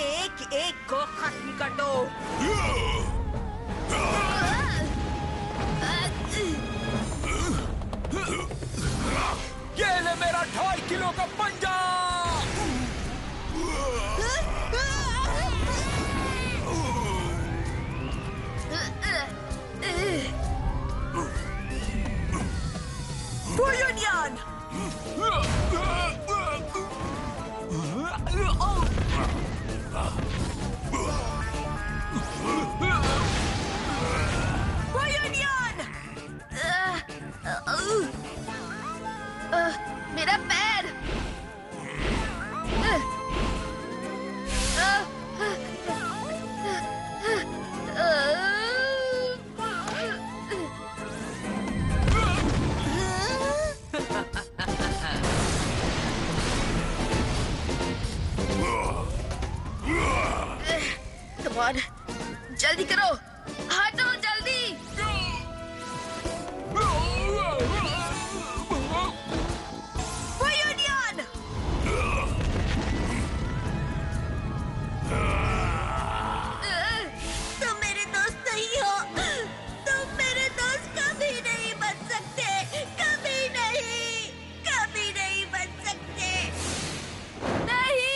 एक एक को खत्म कर दो। जल्दी करो, हटो जल्दी। यूनियन! तुम मेरे दोस्त नहीं हो। तुम मेरे दोस्त कभी नहीं बन सकते। कभी नहीं बन सकते। नहीं।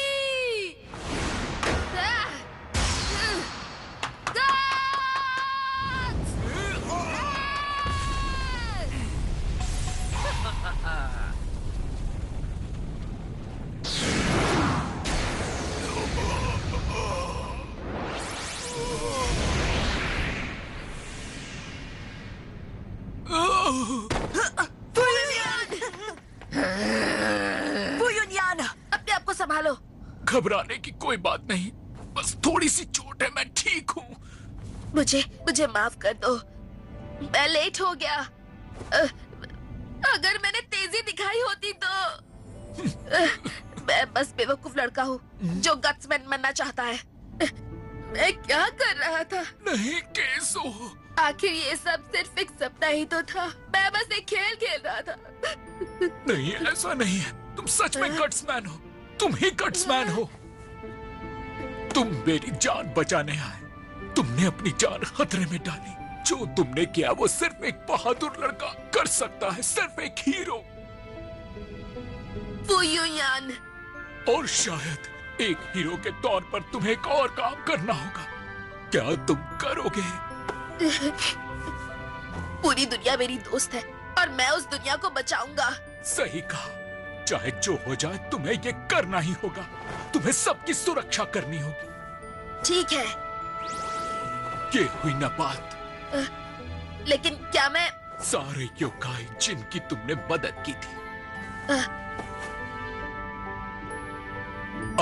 अपने आप को संभालो। घबराने की कोई बात नहीं, बस थोड़ी सी चोट है, मैं ठीक हूँ। मुझे माफ कर दो, मैं लेट हो गया। अगर मैंने तेजी दिखाई होती तो मैं बस बेवकूफ लड़का हूँ जो गट्समैन बनना चाहता है। मैं क्या कर रहा था? नहीं केसो, आखिर ये सब सिर्फ एक सपना ही तो था। मैं बस एक खेल खेल रहा था। नहीं ऐसा नहीं है, तुम सच में गट्समैन हो। तुम ही गट्समैन हो। तुम मेरी जान बचाने आए। तुमने अपनी जान खतरे में डाली। जो तुमने किया वो सिर्फ एक बहादुर लड़का कर सकता है, सिर्फ एक हीरो। फू युनयान। और शायद एक हीरो के तौर पर तुम्हें एक और काम करना होगा। क्या तुम करोगे? पूरी दुनिया मेरी दोस्त है और मैं उस दुनिया को बचाऊंगा। सही कहा। चाहे जो हो जाए तुम्हें ये करना ही होगा। तुम्हें सबकी सुरक्षा करनी होगी। ठीक है। ये हुई ना बात। लेकिन क्या मैं सारे योकाई जिनकी तुमने मदद की थी,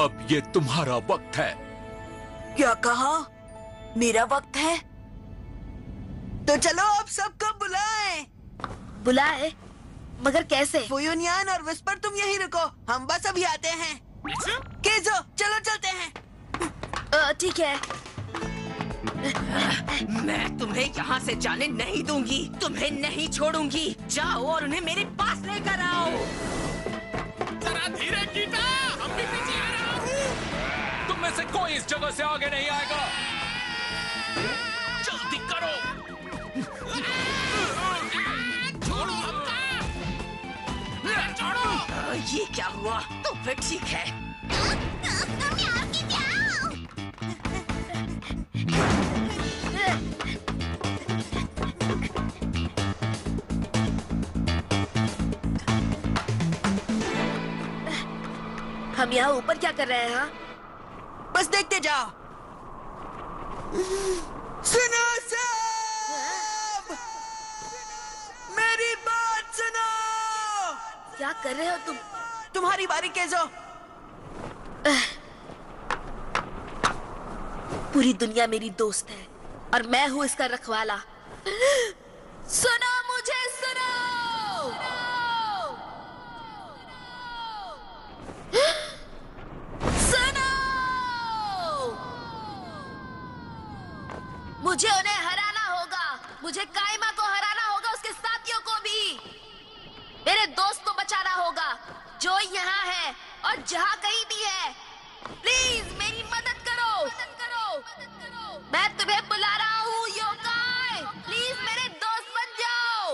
अब ये तुम्हारा वक्त है। क्या कहा? मेरा वक्त है? तो चलो अब सबको बुलाएं। बुलाए? मगर कैसे? फुयुनियान और विस्पर तुम यहीं रुको, हम बस अभी आते हैं। केजो चलो चलते हैं। ठीक है। मैं तुम्हें यहाँ से जाने नहीं दूंगी। तुम्हें नहीं छोड़ूंगी। जाओ और उन्हें मेरे पास लेकर आओ। जरा धीरे गीता, हम भी पीछे आ रहा हूँ। तुम में से कोई इस जगह से आगे नहीं आएगा। जल्दी करो। छोड़ो हमका। छोड़ो। ये क्या हुआ? तो फिर ठीक है। हम यहाँ ऊपर क्या कर रहे हैं? हाँ, बस देखते जाओ। सुनो सब, मेरी बात सुनो। क्या कर रहे हो तुम? तुम्हारी बारी केजो। पूरी दुनिया मेरी दोस्त है और मैं हूँ इसका रखवाला। सुनो मुझे, सुनो। सुनो, मुझे उन्हें हराना होगा। मुझे काइमा को हराना होगा, उसके साथियों को भी। मेरे दोस्त को बचाना होगा जो यहाँ है और जहाँ कहीं भी है। प्लीज मेरी मदद करो। मैं तुम्हें बुला रहा हूँ योकाई। प्लीज मेरे दोस्त बन जाओ।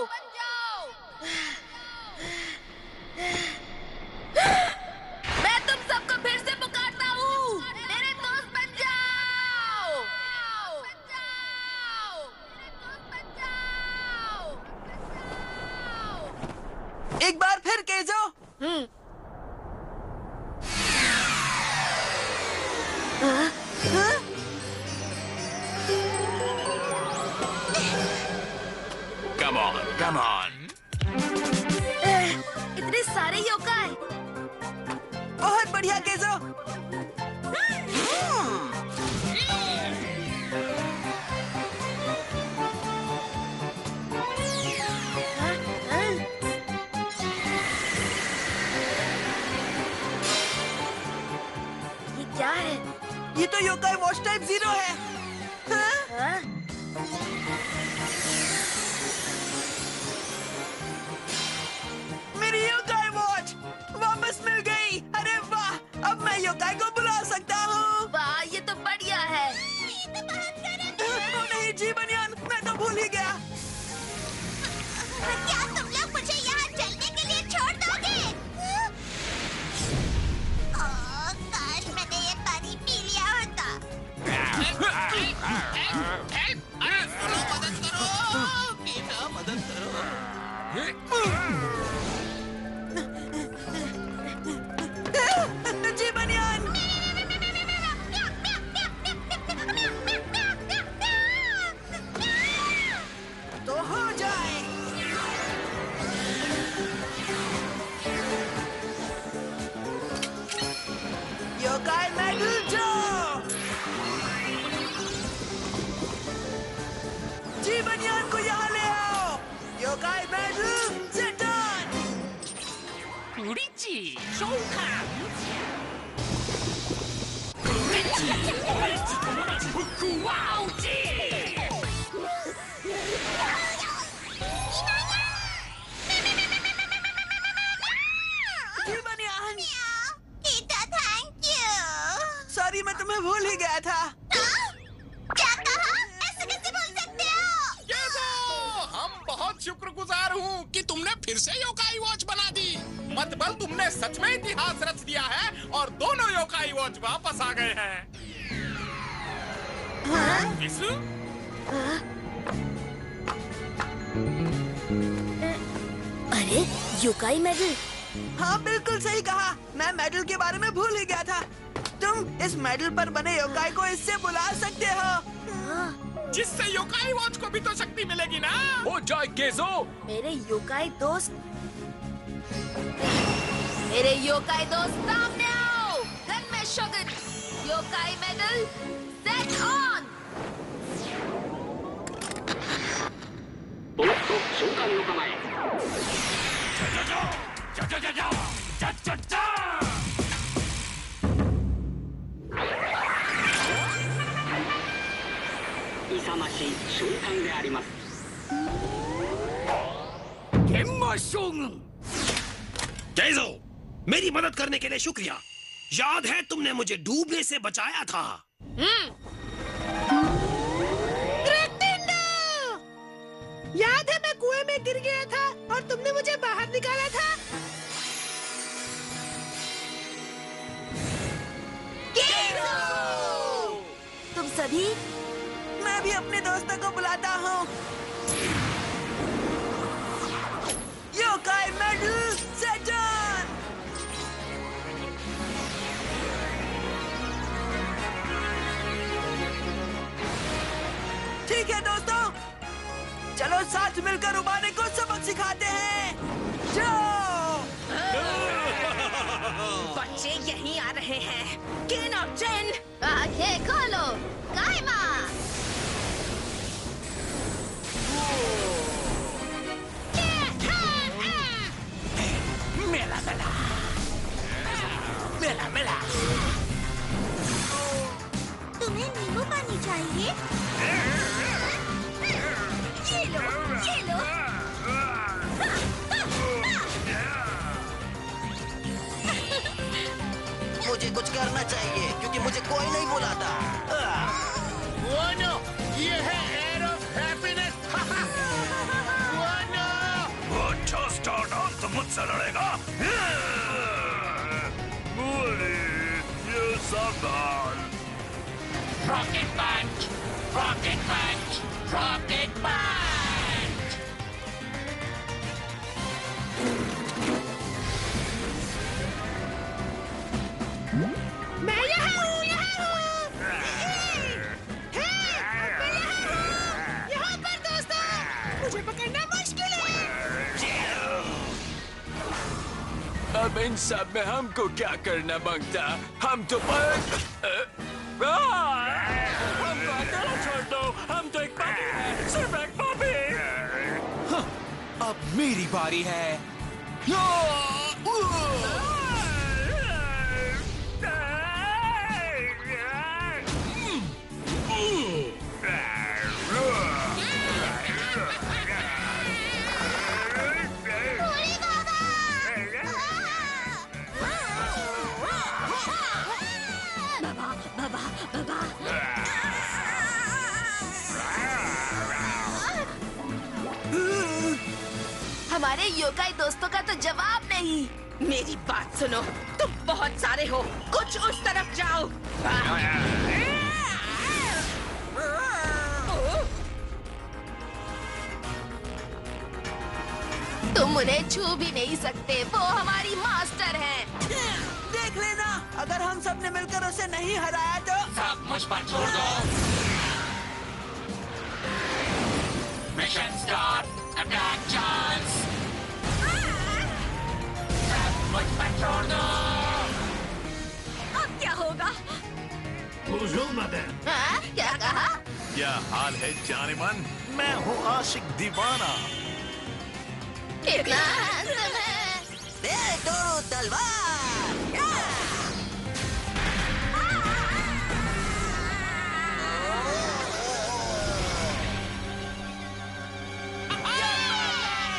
मैं तुम सबको फिर से पुकारता हूँ। मेरे दोस्त बन जाओ। एक बार फिर केजो। Come on. इतने सारे योकाई। बहुत बढ़िया केजो। ये क्या है? ये तो योकाई वॉच टाइप 0 है। हाँ? जी बनियान, मैं तो भूल ही गया। क्या तुम लोग मुझे यहाँ चलने के लिए छोड़ दोगे? काश मैंने ये पानी पी लिया होता। अरे सुनो, मदद करो, कीटा मदद करो। जी बनियान। तो हो जाए। योकाई मेडल जो। जी बनियान को यहाँ ले आओ। Yokai medal set on. 우리지 쇼카. Keita, thank you. Sorry, मैं तुम्हें भूल ही गया था। क्या कहा? ऐसे कैसे बोल सकते हो? हम बहुत शुक्रगुजार हूँ कि तुमने फिर से योकाई वॉच बना दी। मतबल तुमने सच में इतिहास रच दिया है और दोनों योकाई वॉच वापस आ गए हैं। इसु? अरे योकाई मेडल। हाँ, बिल्कुल सही कहा। मैं मेडल के बारे में भूल ही गया था। तुम इस मेडल पर बने योकाई को इससे बुला सकते हो। जिससे योकाई वॉच को भी तो शक्ति मिलेगी ना। हो जाए केजो। मेरे योकाई दोस्त सामने आओ। गन में शोगन। Yokai medal set on. केजो, मेरी मदद करने के लिए शुक्रिया। याद है तुमने मुझे डूबने से बचाया था। याद है मैं कुएं में गिर गया था और तुमने मुझे बाहर निकाला था। तुम सभी? मैं भी अपने दोस्तों को बुलाता हूँ। योकाई मेडल सेटन। ठीक है दोस्तों, चलो साथ मिलकर उबाने को सबक सिखाते हैं। जाओ। बच्चे यहीं आ रहे हैं। किन और जेन, आंखें खोलो। काइमा। मेला। तुम्हें नींबू पानी चाहिए? ये लो। मुझे कुछ करना चाहिए क्योंकि मुझे कोई नहीं बुलाता। वो नो, ये है एयर ऑफ हैप्पीनेस। वो नो। अच्छा स्टार्डम, तुम मुझसे लड़ेगा? ये सावधान। रॉकेट पंच, रॉकेट पंच, रॉकेट पंच। मैं यहाँ हूँ। यहाँ पर दोस्तों, मुझे पकड़ना मुश्किल है। अब इन सब में हमको क्या करना मांगता? हम तो हमको अकेला छोड़ दो। हम तो एक पापी हैं, सिर्फ एक पापी। अब मेरी बारी है। हमारे योकाई दोस्तों का तो जवाब नहीं। मेरी बात सुनो, तुम बहुत सारे हो, कुछ उस तरफ जाओ। तुम उन्हें छू भी नहीं सकते, वो हमारी मास्टर हैं। देख लेना, अगर हम सब ने मिलकर उसे नहीं हराया तो सब मुझ पर छोड़ दो। Mission start, attack chance. सब मुझ पर छोड़ दो। अब क्या होगा? हाँ? क्या कहा? क्या हाल है जानेमन? मैं हूँ आशिक दीवाना। कितना हैंडसम है। दे टोरू तलवार।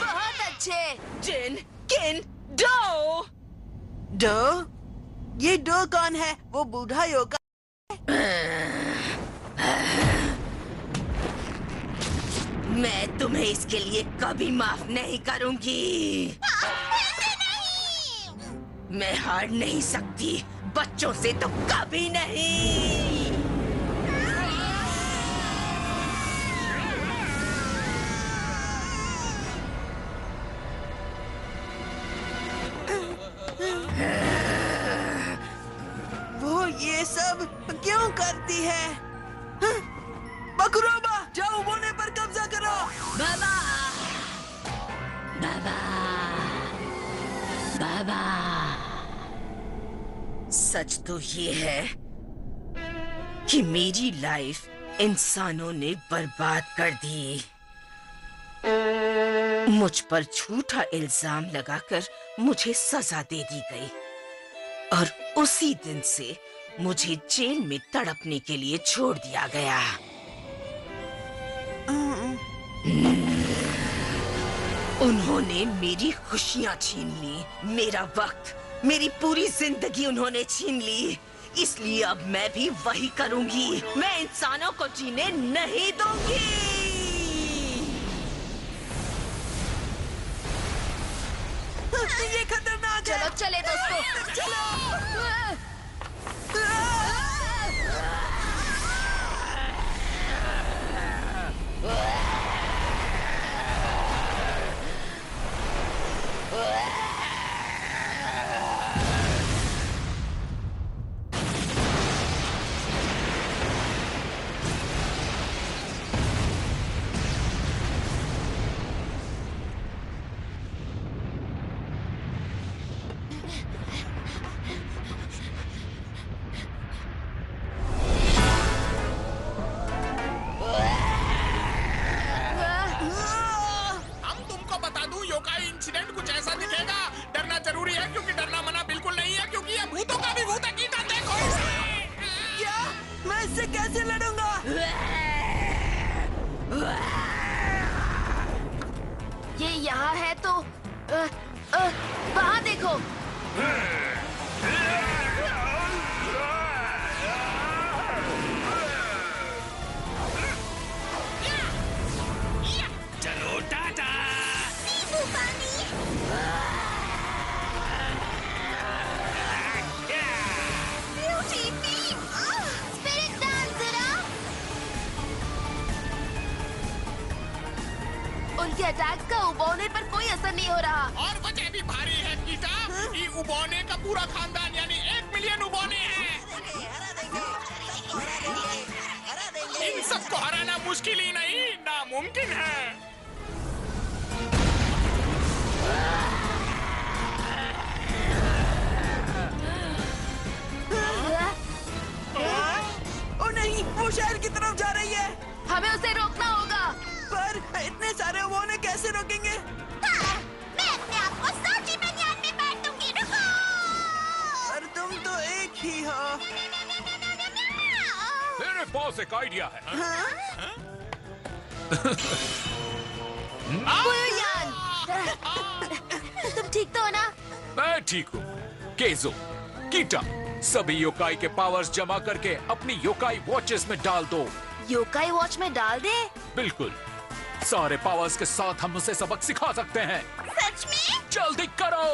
बहुत अच्छे। जिन, किन, डो। डो? ये डो कौन है? वो बूढ़ा योका? मैं तुम्हें इसके लिए कभी माफ नहीं करूंगी। मैं हार नहीं सकती, बच्चों से तो कभी नहीं। वो ये सब क्यों करती है? बकुरोबा, जाओ बोने पर कब्जा करो। बाबा, बाबा, बाबा। सच तो ये है कि मेरी लाइफ इंसानों ने बर्बाद कर दी। मुझ पर झूठा इल्जाम लगाकर मुझे सजा दे दी गई और उसी दिन से मुझे जेल में तड़पने के लिए छोड़ दिया गया। उन्होंने मेरी खुशियां छीन ली, मेरा वक्त, मेरी पूरी जिंदगी उन्होंने छीन ली। इसलिए अब मैं भी वही करूंगी। मैं इंसानों को जीने नहीं दूंगी। ये खतरनाक है। चलो चले दोस्तों, चलो। इंसिडेंट कुछ ऐसा दिखेगा। डरना जरूरी है क्योंकि डरना मना बिल्कुल नहीं है, क्योंकि ये भूतों का भी भूत है। कीटा देखो इसे। क्या? मैं इससे कैसे लड़ूंगा? ये यहाँ है तो वहाँ देखो। चलो टाटा। नींबू पानी। Beauty beam. स्पिरिट डांस जरा। उनके अटैक का उबोने पर कोई असर नहीं हो रहा। और वजह भी भारी है कीटा। ये उबोने का पूरा खानदान यानी 1 मिलियन उबोने हैं। इन सबको हराना मुश्किल ही नहीं, नामुमकिन है। ओ नहीं, वो शहर की तरफ जा रही है। हमें उसे रोकना होगा। पर इतने सारे वो उन्हें कैसे रोकेंगे? हाँ, मैं अपने आप को साची बनियान में बैठ दूंगी। रुको। पर तुम तो एक ही हो। मेरे पास एक आइडिया है। बुयान, तुम ठीक तो हो ना? मैं ठीक हूँ। केजो, कीटा, सभी योकाई के पावर्स जमा करके अपनी योकाई वॉचेस में डाल दो। योकाई वॉच में डाल दे? बिल्कुल। सारे पावर्स के साथ हम उसे सबक सिखा सकते हैं। सच में? जल्दी करो।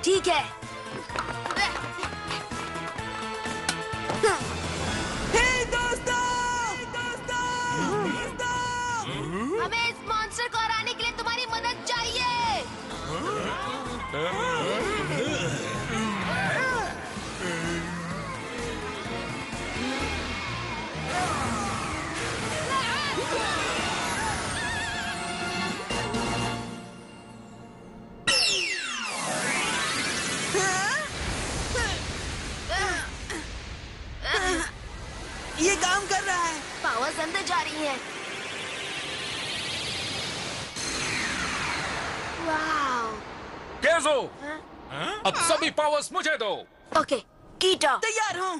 ठीक है। हे दोस्तों! हमें इस मॉन्स्टर को हराने के लिए तुम्हारी मदद चाहिए। ये काम कर रहा है। पावर्स अंदर जा रही हैं। वाओ। केज़ो, अब सभी पावर्स मुझे दो। ओके, कीटा। तैयार हूँ।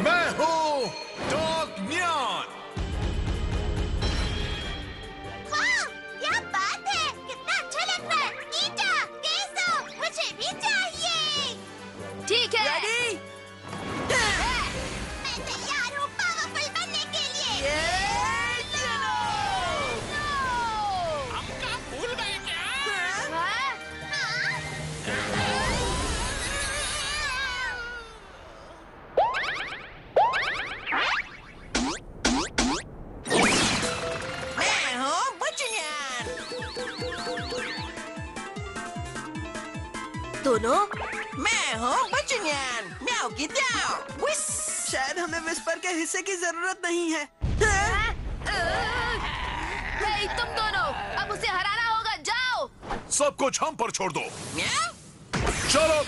मैं हूँ डॉग न्यान। हाँ, क्या बात है! कितना अच्छा लग रहा है! कीटा, केसो, मुझे भी चाहिए। ठीक है। रेडी? मैं तैयार हूँ पावरफुल बनने के लिए। हम क्या भूल गए क्या? मैं हूँ बचनियान। दोनों? मैं हूँ बचनियान। म्याऊ की त्याऊ। विस। शायद हमें विस्पर के हिस्से की जरूरत नहीं है। हे, तुम दोनों, अब उसे हराना होगा। जाओ। सब कुछ हम पर छोड़ दो। म्याऊ। चलो।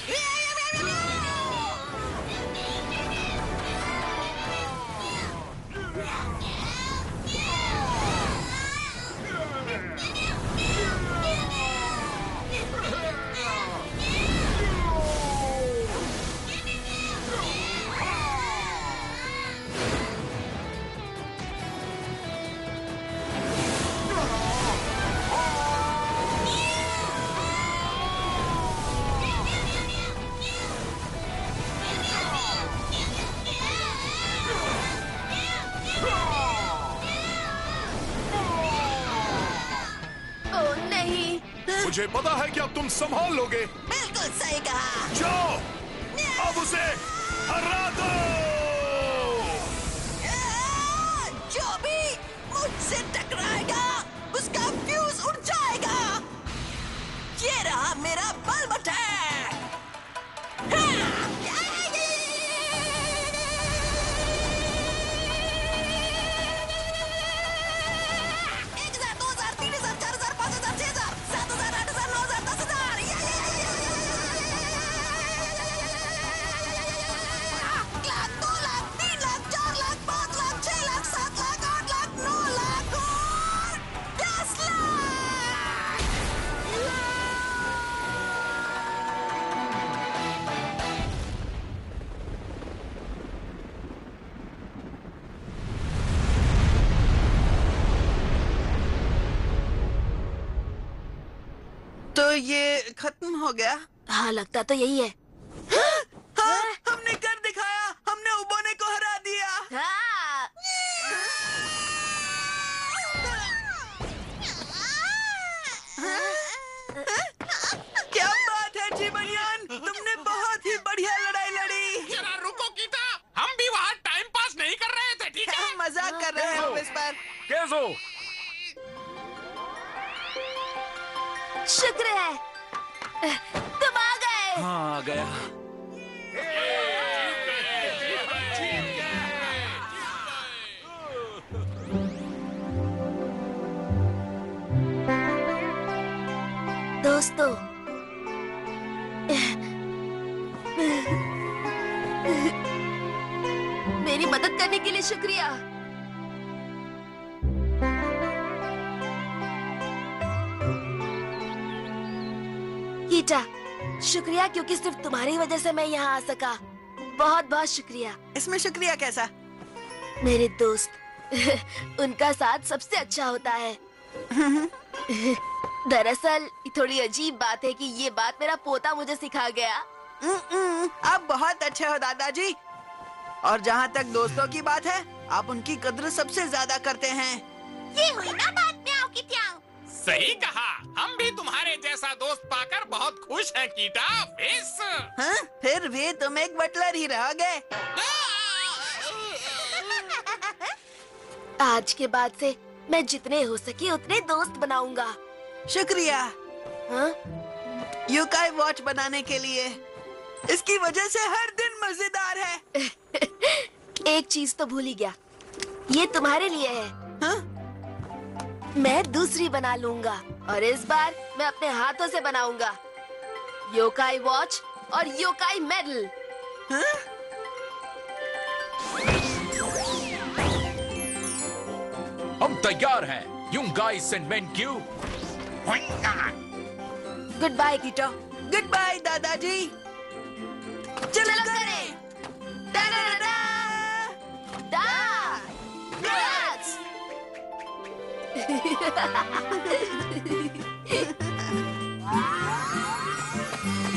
ओह नहीं। मुझे पता है कि अब तुम संभाल लोगे। बिल्कुल सही कहा। जाओ, अब उसे हरा दो। जो भी मुझसे टकराएगा उसका फ्यूज उड़ जाएगा। ये रहा मेरा बल्ब अटैक। तो ये खत्म हो गया? हाँ, लगता तो यही है। हाँ, हमने कर दिखाया। हमने उबोने को हरा दिया। हाँ। क्या बात है जी बनियान, तुमने बहुत ही बढ़िया लड़ाई लड़ी। जरा रुको कीटा, हम भी वहाँ टाइम पास नहीं कर रहे थे, ठीक है? मजाक कर रहे हैं विस्पर। केज़ो, शुक्र है तुम आ गए। हाँ, आ गया। दोस्तों, मेरी मदद करने के लिए शुक्रिया। कीटा, शुक्रिया, क्योंकि सिर्फ तुम्हारी वजह से मैं यहाँ आ सका। बहुत बहुत शुक्रिया। इसमें शुक्रिया कैसा? मेरे दोस्त उनका साथ सबसे अच्छा होता है। दरअसल थोड़ी अजीब बात है कि ये बात मेरा पोता मुझे सिखा गया। आप बहुत अच्छे हो दादाजी। और जहाँ तक दोस्तों की बात है, आप उनकी कद्र सबसे ज्यादा करते हैं। ये हुई ना बात म्याऊ की त्याऊ। सही कहा। हम भी तुम्हारे जैसा दोस्त पाकर बहुत खुश हैं कीटा फिश। हाँ? फिर भी तुम एक बटलर ही रहोगे। आज के बाद से मैं जितने हो सके उतने दोस्त बनाऊंगा। शुक्रिया। हाँ? योकाई वॉच बनाने के लिए। इसकी वजह से हर दिन मजेदार है। एक चीज तो भूल ही गया, ये तुम्हारे लिए है। हाँ? मैं दूसरी बना लूंगा और इस बार मैं अपने हाथों से बनाऊंगा। योकाई वॉच और योकाई मेडल। हाँ? हम तैयार हैं, युंगाई सेनमेंक्यू। गुड बाय कीटो। गुड बाय दादाजी। चलो करें।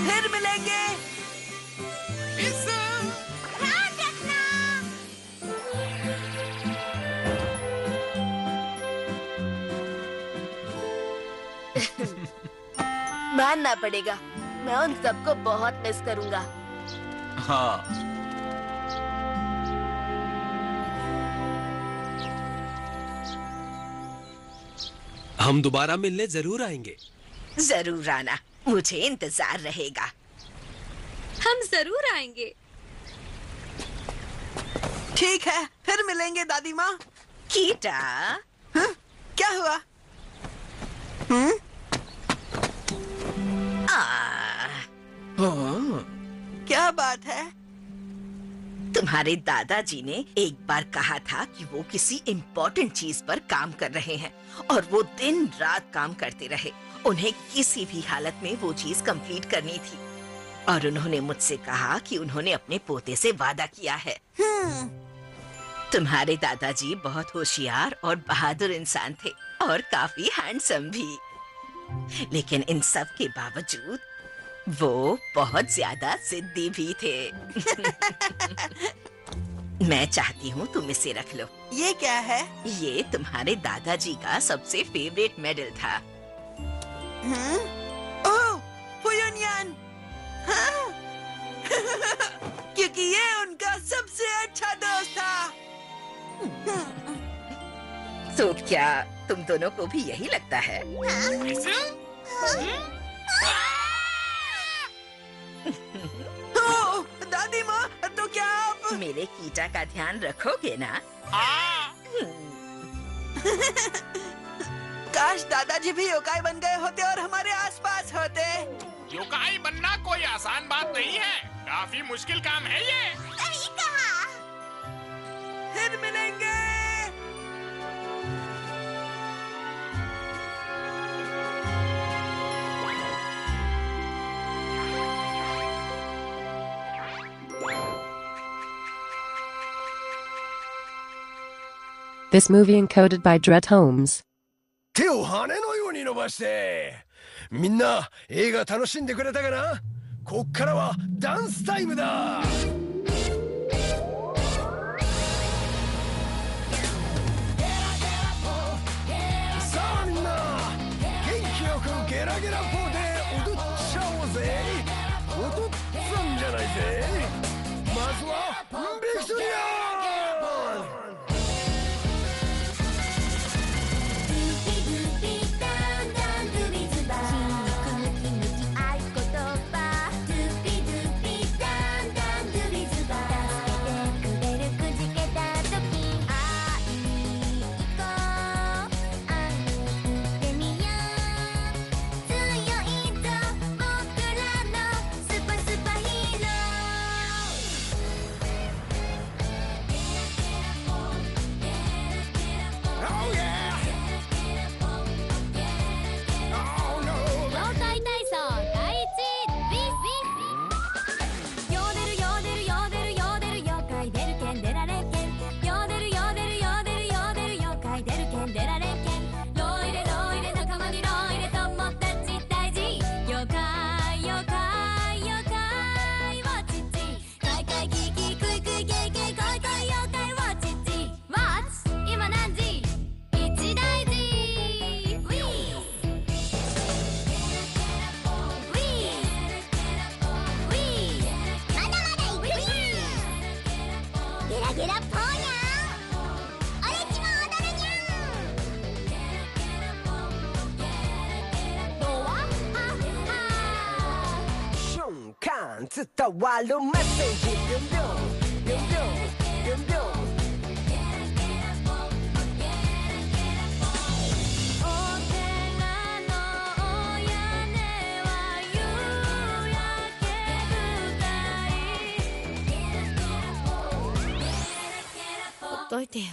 फिर मिलेंगे। ध्यान रखना। मानना पड़ेगा, मैं उन सबको बहुत मिस करूंगा। हाँ। हम दोबारा मिलने जरूर आएंगे। जरूर आना, मुझे इंतजार रहेगा। हम जरूर आएंगे। ठीक है, फिर मिलेंगे दादी माँ। कीटा। हाँ? क्या हुआ? क्या बात है? तुम्हारे दादाजी ने एक बार कहा था कि वो किसी इम्पोर्टेंट चीज पर काम कर रहे हैं और वो दिन रात काम करते रहे। उन्हें किसी भी हालत में वो चीज कंप्लीट करनी थी और उन्होंने मुझसे कहा कि उन्होंने अपने पोते से वादा किया है। तुम्हारे दादाजी बहुत होशियार और बहादुर इंसान थे और काफी हैंडसम भी। लेकिन इन सब के बावजूद वो बहुत ज्यादा जिद्दी भी थे। मैं चाहती हूँ तुम इसे रख लो। ये क्या है? ये तुम्हारे दादाजी का सबसे फेवरेट मेडल था। ओह, फुयुनियन। हाँ? क्योंकि ये उनका सबसे अच्छा दोस्त था। तो क्या तुम दोनों को भी यही लगता है? दादी माँ, तो क्या आप मेरे कीटा का ध्यान रखोगे ना? काश दादाजी भी योकाई बन गए होते और हमारे आसपास होते। योकाई बनना कोई आसान बात नहीं है, काफी मुश्किल काम है ये। सही कहा। फिर मिलेंगे। This movie encoded by Dret Holmes. 手を羽のように伸ばして。みんな映画楽しんでくれたかな？こっからはダンスタイムだ。さあみんな元気よくゲラゲラポーで踊っちゃおうぜ。踊ったんじゃないぜ。まずはビクトリア。強ゲラゲラポーニャン俺っちも踊るにゃんドワハハ瞬間伝わるメッセージビュンビュンビュンビュンビュンビュンほっといてよ。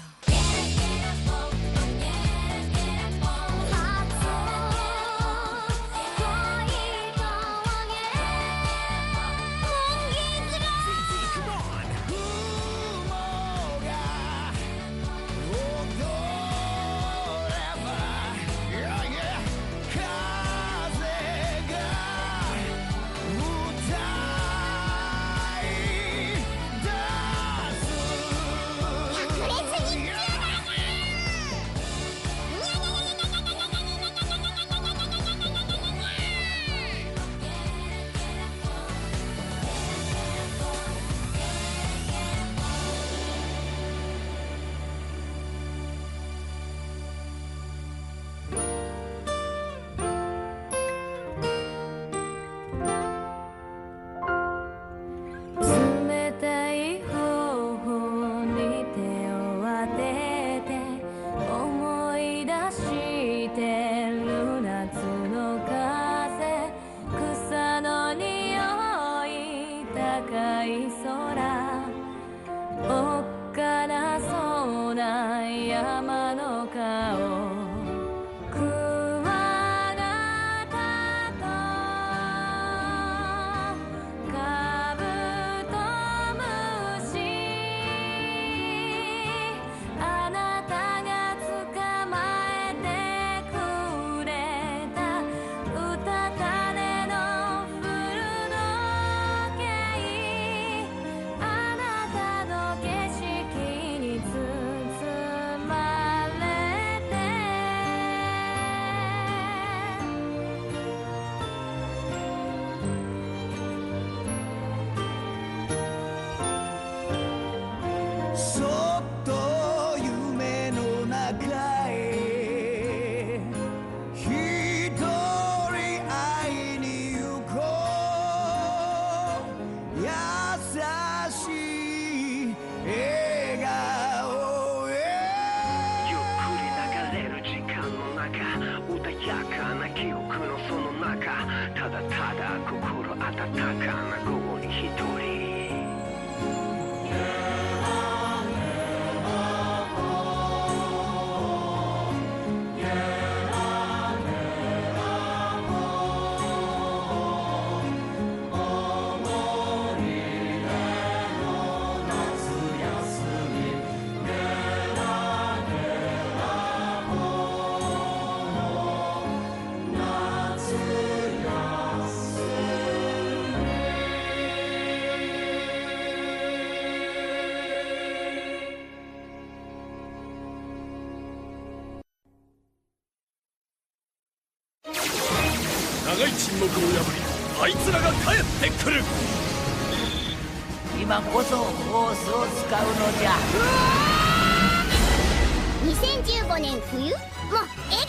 長い沈黙を破りあいつらが帰ってくる。今こそホースを使うのじゃ。2015年冬もうええ